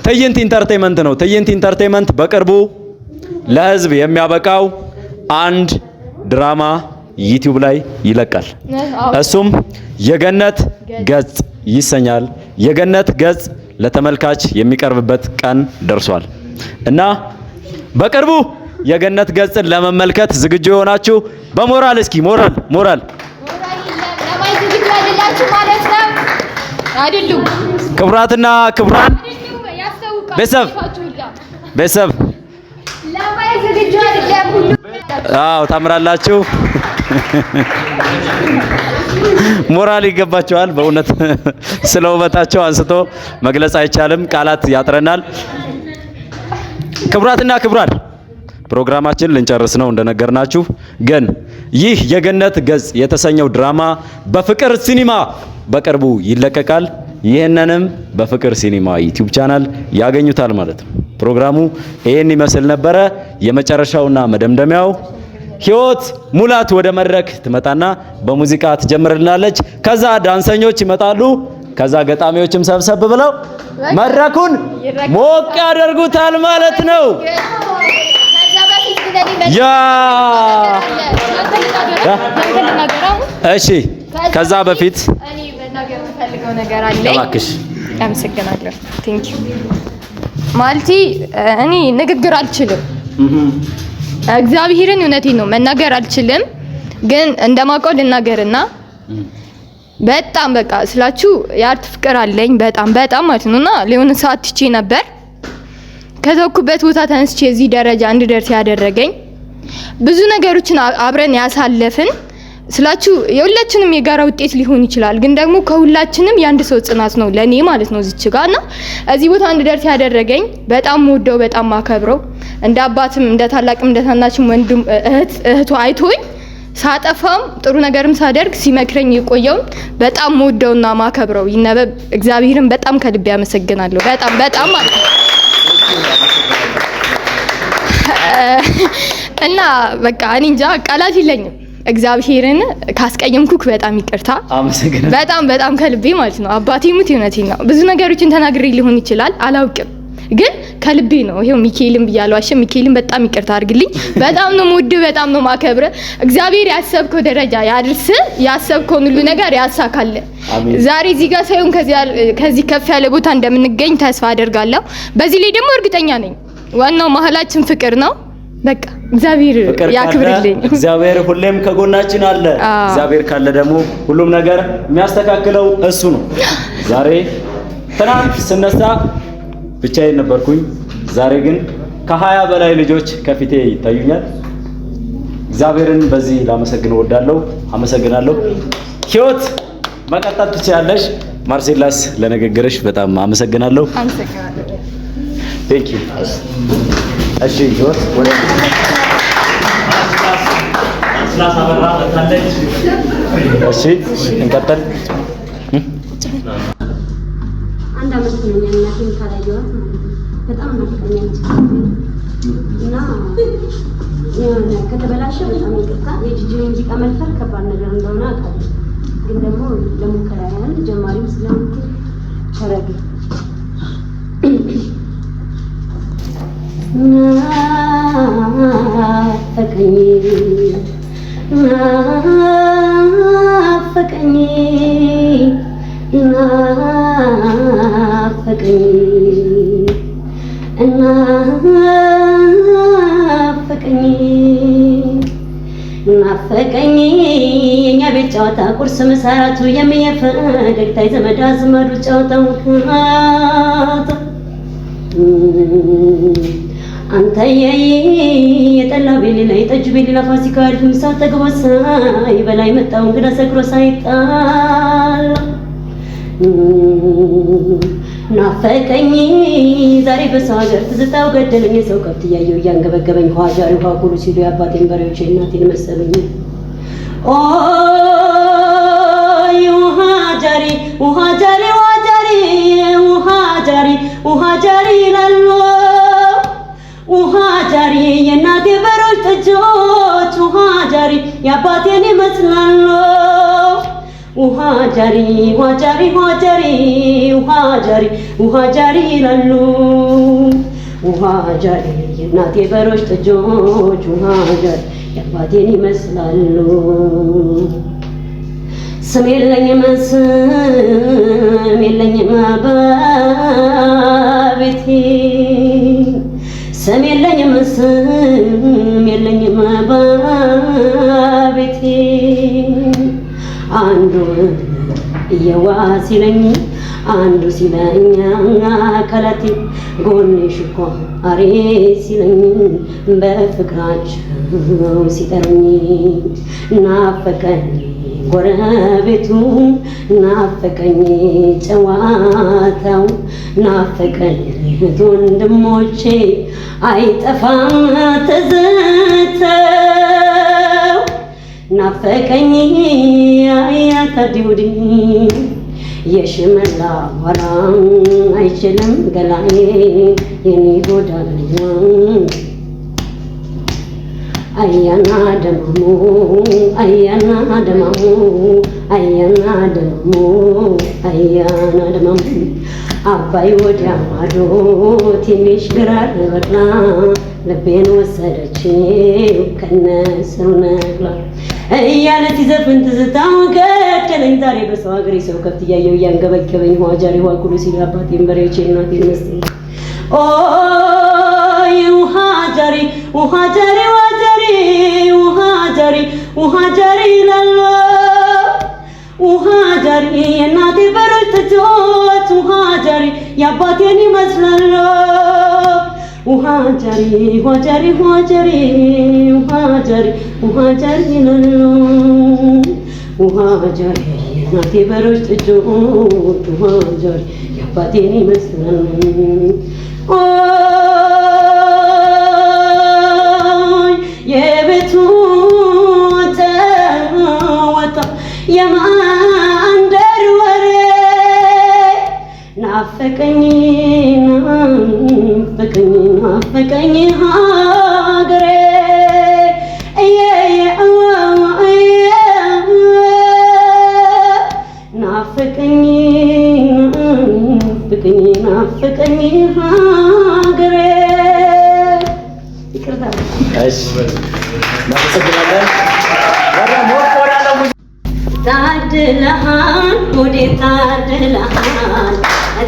ትዕይንት ኢንተርቴይንመንት ነው። ትዕይንት ኢንተርቴይንመንት በቅርቡ ለህዝብ የሚያበቃው አንድ ድራማ ዩቲዩብ ላይ ይለቃል። እሱም የገነት ገጽ ይሰኛል። የገነት ገጽ ለተመልካች የሚቀርብበት ቀን ደርሷል እና በቅርቡ የገነት ገጽን ለመመልከት ዝግጁ የሆናችሁ በሞራል እስኪ ሞራል ክቡራትና ክቡራን ቤተሰብ አዎ ታምራላችሁ። ሞራል ይገባቸዋል። በእውነት ስለ ውበታቸው አንስቶ መግለጽ አይቻልም፣ ቃላት ያጥረናል። ክቡራትና ክቡራን ፕሮግራማችን ልንጨርስ ነው እንደነገርናችሁ። ግን ይህ የገነት ገጽ የተሰኘው ድራማ በፍቅር ሲኒማ በቅርቡ ይለቀቃል። ይህንንም በፍቅር ሲኒማ ዩቲዩብ ቻናል ያገኙታል ማለት ነው። ፕሮግራሙ ይሄን ይመስል ነበረ። የመጨረሻውና መደምደሚያው ህይወት ሙላት ወደ መድረክ ትመጣና በሙዚቃ ትጀምርልናለች። ከዛ ዳንሰኞች ይመጣሉ። ከዛ ገጣሚዎችም ሰብሰብ ብለው መድረኩን ሞቅ ያደርጉታል ማለት ነው። እሺ ከዛ በፊት እኔ መናገር የምፈልገው ነገር አለኝ። እባክሽ። አመሰግናለሁ። ቴንክ ዩ ማለቴ እኔ ንግግር አልችልም። እግዚአብሔርን እውነቴን ነው መናገር አልችልም። ግን እንደማውቀው ልናገርና በጣም በቃ ስላችሁ የአርት ፍቅር አለኝ በጣም ማለት ነውና ለሆነ ሰዓት ትቼ ነበር። ከተኩበት ቦታ ተነስቼ እዚህ ደረጃ እንድደርስ ያደረገኝ ብዙ ነገሮችን አብረን ያሳለፍን ስላችሁ የሁላችንም የጋራ ውጤት ሊሆን ይችላል። ግን ደግሞ ከሁላችንም የአንድ ሰው ጽናት ነው ለኔ ማለት ነው እዚች ጋርና እዚህ ቦታ እንድደርስ ያደረገኝ በጣም ወደው በጣም ማከብረው እንደ አባትም እንደ ታላቅም እንደ ታናችም ወንድም እህቱ አይቶኝ ሳጠፋም ጥሩ ነገርም ሳደርግ ሲመክረኝ የቆየው በጣም ወደውና ማከብረው ይነበብ እግዚአብሔርን በጣም ከልቤ ያመሰግናለሁ። በጣም ማለት ነው። እና በቃ እኔ እንጃ ቃላት የለኝም። እግዚአብሔርን ካስቀየምኩክ በጣም ይቅርታ። አመሰግናለሁ። በጣም ከልቤ ማለት ነው። አባቴ ሙት እውነቴን ነው። ብዙ ነገሮችን ተናግሬ ሊሆን ይችላል አላውቅም፣ ግን ከልቤ ነው። ይሄው ሚካኤልን ብያለሁ። አሸ ሚካኤልን በጣም ይቅርታ አድርግልኝ። በጣም ነው ሙድ በጣም ነው ማከብረ። እግዚአብሔር ያሰብከው ደረጃ ያድርስ፣ ያሰብከውን ሁሉ ነገር ያሳካል። ዛሬ እዚህ ጋር ሳይሆን ከዚህ ከፍ ያለ ቦታ እንደምንገኝ ተስፋ አደርጋለሁ። በዚህ ላይ ደግሞ እርግጠኛ ነኝ ዋናው መሀላችን ፍቅር ነው። በቃ እግዚአብሔር ያክብርልኝ። እግዚአብሔር ሁሌም ከጎናችን አለ። እግዚአብሔር ካለ ደግሞ ሁሉም ነገር የሚያስተካክለው እሱ ነው። ዛሬ ትናንት ስነሳ ብቻዬን ነበርኩኝ። ዛሬ ግን ከ20 በላይ ልጆች ከፊቴ ይታዩኛል። እግዚአብሔርን በዚህ ላመሰግን እወዳለሁ። አመሰግናለሁ። ህይወት መቀጠል ትችያለሽ። ማርሴላስ ለንግግርሽ በጣም አመሰግናለሁ። ቴንክ ዩ። እሺ ህይወት ወደ እሺ እንቀጥል። አንድ አመት ነው እናቴን ካላየኋት ማለት ነው። በጣም ናፍቀኛለች። እና የሆነ ከተበላሸ በጣም ይቅርታ። የጂጂ ሙዚቃ መልፈር ከባድ ነገር እንደሆነ አውቃለሁ፣ ግን ደግሞ ለሙከራ ያህል ጀማሪም ስለምትል ተረዱ። ናፈቀኝ ናፈቀኝ ናፈቀኝ ናፈቀኝ ናፈቀኝ የኛ ቤት ጨዋታ ቁርስ መሰራቱ የሚየፈገግታ የዘመድ አዝማዱ ጨዋታው ካታ አንተ የጠላ ቤሌላ የጠጅ ቤሌላ ፋሲካ አሪፍ ምሳ ጠግቦ ሳይበላይ መጣው እንግዳ ሰክሮ ሳይጣል ናፈቀኝ ዛሬ በሰው ሀገር ትዝታው ገደለኝ የሰው ከብት እያየሁ እያንገበገበኝ ውሃ ጃሪ ውሃ ኩሉ ሲሉ የአባቴን በሬዎች የእናቴን መሰለኝ ኦይ ውሃ ጃሪ ውሃ ጃሪ ውሃ ጃሪ ውሃ ጃሪ ውሃ ጃሪ ይላሉ ውሃ ጃሪ የእናቴ በሬዎች ጥጆች ውሃ ጃሪ የአባቴን ይመስላሉ ውሃ ጃሪ ውሃ ጃሪ ውሃ ጃሪ ውሃ ጃሪ ውሃ ጃሪ ይላሉ ውሃ ጃሪ የእናቴ በሬዎች ጥጆች ውሃ ጃሪ የአባቴን ይመስላሉ ስም የለኝም በቤቴ ስም የለኝም በቤቴ አንዱ እየዋ ሲለኝ አንዱ ሲለኝ ከለቴ ጎንሽ እኮ አሬ ሲለኝ በፍቅራቸው ሲጠሩኝ ናፈቀኝ ጎረቤቱ ናፈቀኝ ጨዋታው ናፈቀኝ ወንድሞቼ አይጠፋም ትዝታው ናፈቀኝ አያታዲውዲ የሽመላ ወራ አይችልም ገላዬ የኔ ጎዳና አያና ደማሙ አያና ደማሙ አያና ደማሙ አያና ደማሙ አባይ ወዲያ ማዶ ትንሽ ግራር በቅላ ልቤን ወሰደችው ከነስሩ ነቅላ እያለት ይዘፍን ትዝታው ገደለኝ ዛሬ በሰው ሀገር ሰው ከብት እያየሁ እያንገበገበኝ ውሃ ጃሪ ውሃ ኩሉ ሲሉ አባቴን በሬዎች የእናቴን መስሎኝ ኦይ ውሃ ጃሪ ውሃ ጃሪ ውሃ ጃሪ ውሃ ጃሪ ውሃ ጃሪ ይላሉ ውሃ ጃሪ የእናቴ በሬዎች ጥጆች ውሃ ጃሪ የአባቴን ይመስላሉ ውሃ ጃሪ ውሃ ጃሪ ውሃ ጃሪ ውሃ ጃሪ ውሃ ጃሪ ይላሉ ውሃ ጃሪ የእናቴ በሬዎች ጥጆች ውሃ ጃሪ የአባቴን ይመስላሉ የቤቱ ተወጣ የማንደር ወሬ ናፈቀኝ ናፈቀኝ ናፈቀኝ ሀገሬ ናፈቀኝ ናፈቀኝ ናፈቀኝ ሀገሬ ይቅርታ እሺ እናመሰግናለን ታድለሃል ወዴ ታድለሃል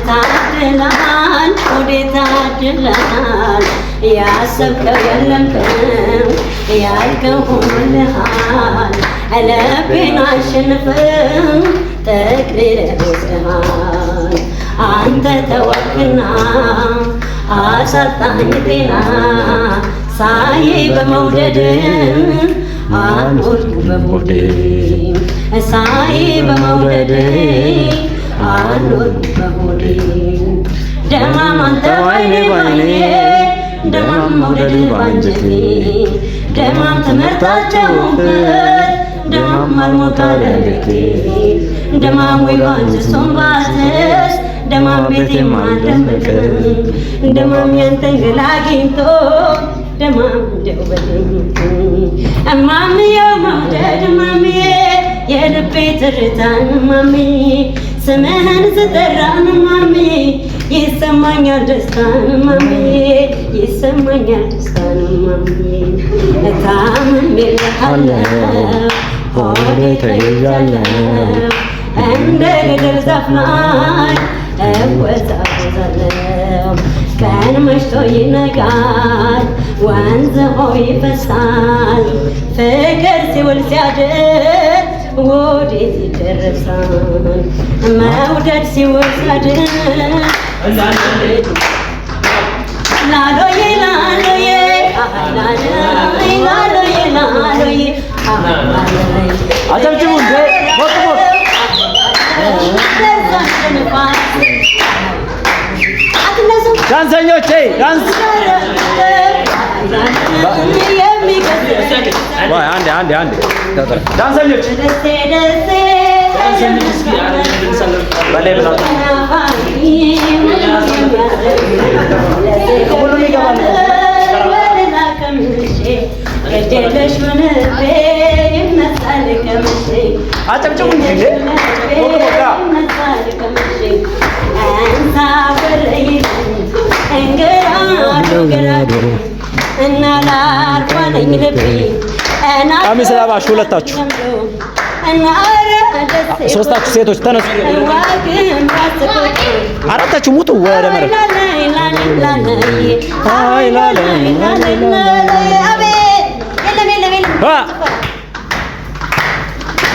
ታድለሃል ወዴ ታድለሃል ያሰብከው የለምከው ያልከው ሆኖልሃል ልቤን አሸንፈው ጠቅልለህ ወስደሃል አንተ ተወክና አሳጣኝ ጤና ሳይ በመውደድ አልወድኩ በሞዴ ሳይ በመውደድ አልወድኩ በሞዴ ደማም አንተ ባይኔ ባይኔ ደማም መውደድ ባንጀቴ ደማም ትምህርታቸውበት ደማም አልሞታ ለቤቴ ደማም ወይ ባንጀሶን ባስስ ደማሜቴ ማደመቀ ደማም ያንተን ገላ አግኝቶ ደማም ደውበል እማምዬ መውደድ እማምዬ የልቤ ትርታን እማምዬ ስምህን ስጠራን እማምዬ ይሰማኛል ደስታን እማምዬ ይሰማኛል ደስታን እማምዬ እታምሜልሃለሁ ሆዴ ተይዣለሁ እንደ ገደል ዛፍ ላይ እወዛወዛለሁ ቀን መሽቶ ይነጋል ወንዝ ሆይ ይፈሳል ፍቅር ሲውል ሲያድር ወዴት ይደረሳል መውደድ ሲውል ሲያድር ላሎዬ ላሎዬ ላሎዬ ላሎዬ አጨብጭቡ እንዴ ሞቅ ሞቅ ዳንሰኞች ዳንስ አንዴ ዳንሰኞች በላይ ብላ ሁሉም ይገባል አጨብጭቡ እንጂ ቀሚስ ለባሽ ሁለታችሁ ሶስታችሁ ሴቶች ተነሱ አራታችሁ ሙጡ ወደ መሬት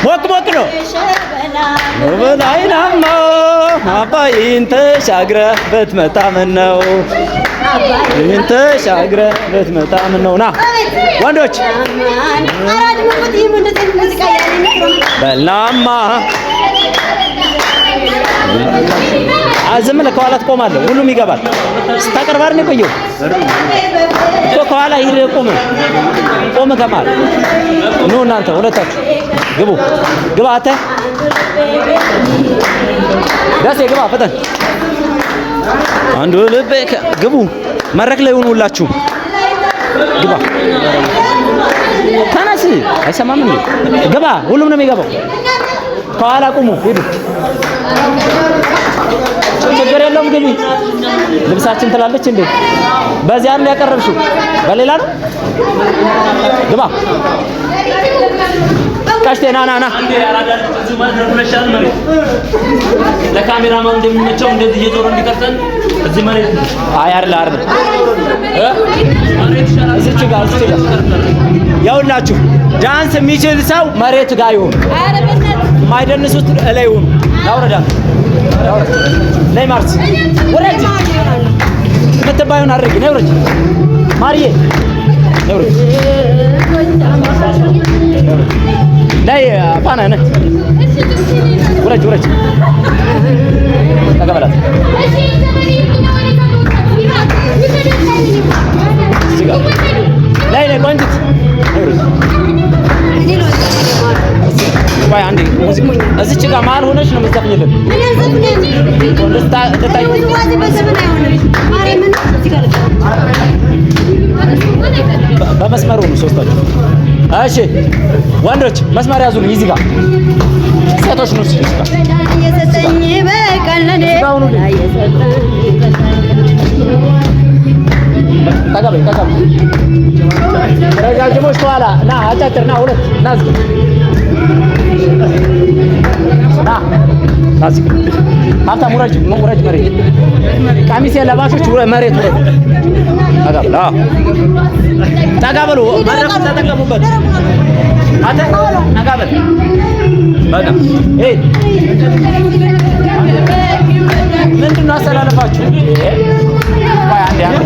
ሞቅ ሞቅ ነው በላይናማ አባይን ተሻግረህ ብትመጣ ምነው ይህን ተሻግረህ ብትመጣ ምነው ና ወንዶች በላማ ዝም ብለህ ከኋላ ትቆማለህ ሁሉም ይገባል ስታቀርብ አይደል የቆየው እኮ ከኋላ ሂድ ቆም ከመሃል ኑ እናንተ ሁለታችሁ ግባ አንተ ደሴ ግባ ፈጠን አንዱ ልቤ ግቡ መድረክ ላይ ሁኑ ሁላችሁ ግባ ተነስ አይሰማም እንዴ ግባ ሁሉም ነው የሚገባው ከኋላ ቁሙ ሂዱ ችግር የለውም ግቢ ልብሳችን ትላለች እንዴ በዚያ ነው ያቀረብሽው በሌላ ነው ግባ ቀሽቴ ና ለካሜራማን እንደሚመቸው እንደዚህ እየዞረ እንዲቀርጸን እዚህ መሬት አይ አይደል እዚች ጋር ያውላችሁ ዳንስ የሚችል ሰው መሬት ጋር ይሁን ማይደንሱት ላይ ይሁን ያውረዳ ነይ ማርስ ወረጅ ምትባዩን አድርጊ ነይ ወረጅ ማርዬ ነይ ወረጅ ነይ ፋና ነይ ወረጅ ተቀበላት ነይ ቆንጅት ቆይ አንዴ እዚች ጋር መሀል ሆነሽ ነው የምትዘፍኝልን በመስመሩ ነው ሶስታችሁ እሺ ወንዶች መስመር ያዙልኝ እዚህ ጋር ሴቶች ነው እዚህ ጋር ተቀበል ረጃጅሞች ከኋላ ና አጫጭር ና ሁለት ና እዚህ ና እዚህ ሀብታም ውረጅ መሬት ቀሚስ የለባሾች መሬት ውረጅ ጠጋ በሉ መድረኩን ተጠቀሙበት አንተ ጠጋ በል በቃ ምንድን ነው አስተላለፋችሁ ቆይ አንዴ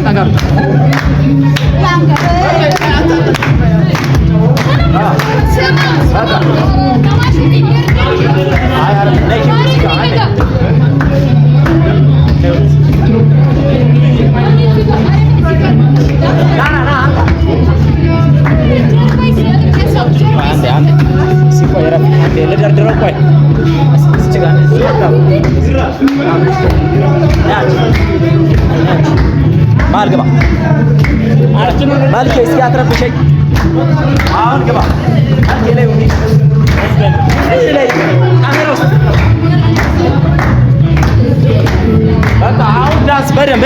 ጠጋ በል ልደርድረው ቆይ ማል ግባ መልኬ እስኪ አትረብሸኝ አሁን ግባ መልኬ ላይ ሁኚ እዚህ ላይ ካሜራ ውስጥ በቃ አሁን ዳንስ በደንብ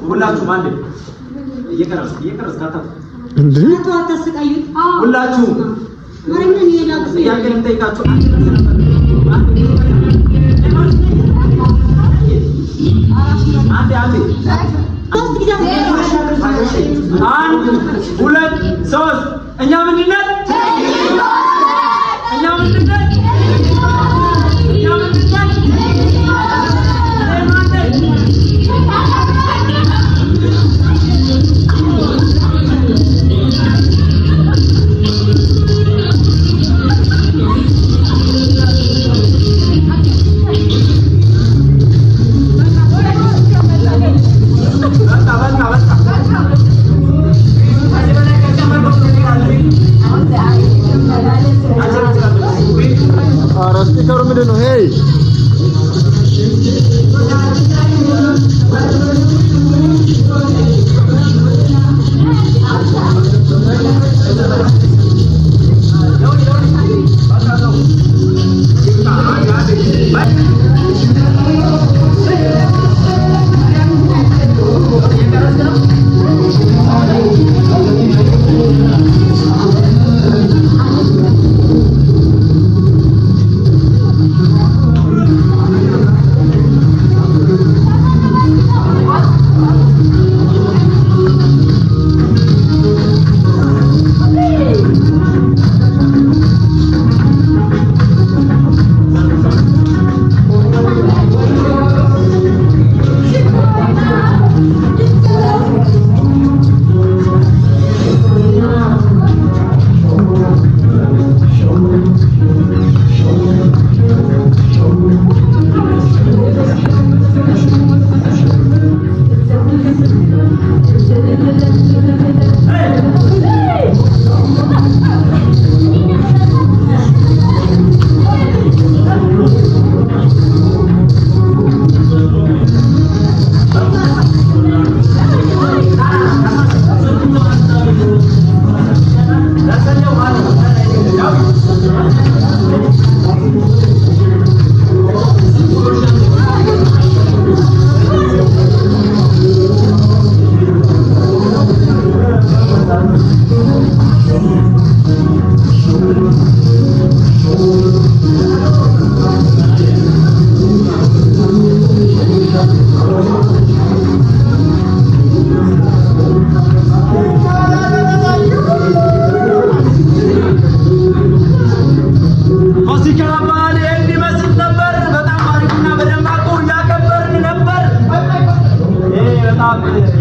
ሁላችሁ አንዴ እየቀረጽ ካታ እንዴ አታስቀዩ ሁላችሁ ማንንም ይላል ያቀን ጠይቃችሁ አንዴ አንድ ሁለት ሶስት እኛ ምንድነን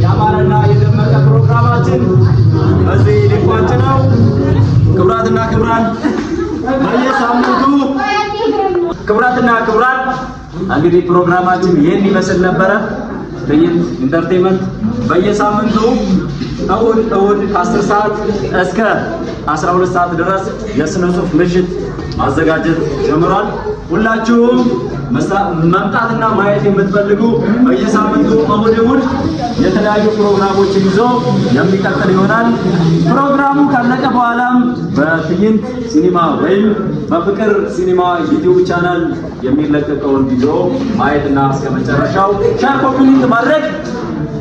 ያማረና የደመቀ ፕሮግራማችን በዚህ ሊቋጭ ነው። ክቡራትና ክቡራን በየሳምንቱ ክቡራትና ክቡራን እንግዲህ ፕሮግራማችን ይህን ይመስል ነበረ። ትዕይንት ኢንተርቴይንመንት በየሳምንቱ እሁድ ከ10 ሰዓት እስከ 12 ሰዓት ድረስ የስነ ጽሁፍ ምሽት ማዘጋጀት ጀምሯል። ሁላችሁም መምጣትና ማየት የምትፈልጉ በየሳምንቱ እሁድ የተለያዩ ፕሮግራሞችን ይዞ የሚቀጥል ይሆናል። ፕሮግራሙ ካለቀ በኋላም በትዕይንት ሲኒማ ወይም በፍቅር ሲኒማ ዩቲዩብ ቻናል የሚለቀቀውን ቪዲዮ ማየትና እስከመጨረሻው ሼር ኮፒ ማድረግ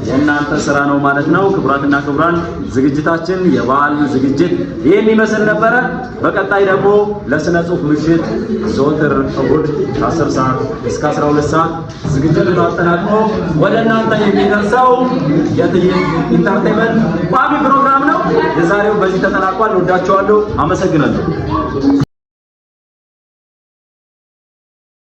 የእናንተ ስራ ነው ማለት ነው። ክቡራትና ክቡራን ዝግጅታችን የበዓል ዝግጅት ይህን ይመስል ነበረ። በቀጣይ ደግሞ ለስነ ጽሁፍ ምሽት ዘወትር እሁድ ከ10 ሰዓት እስከ 12 ሰዓት ዝግጅቱን አጠናቅቆ ወደ እናንተ የሚደርሰው የትዕይንት ኢንተርቴይንመንት ቋሚ ፕሮግራም ነው። የዛሬው በዚህ ተጠናቋል። ወዳችኋለሁ። አመሰግናለሁ።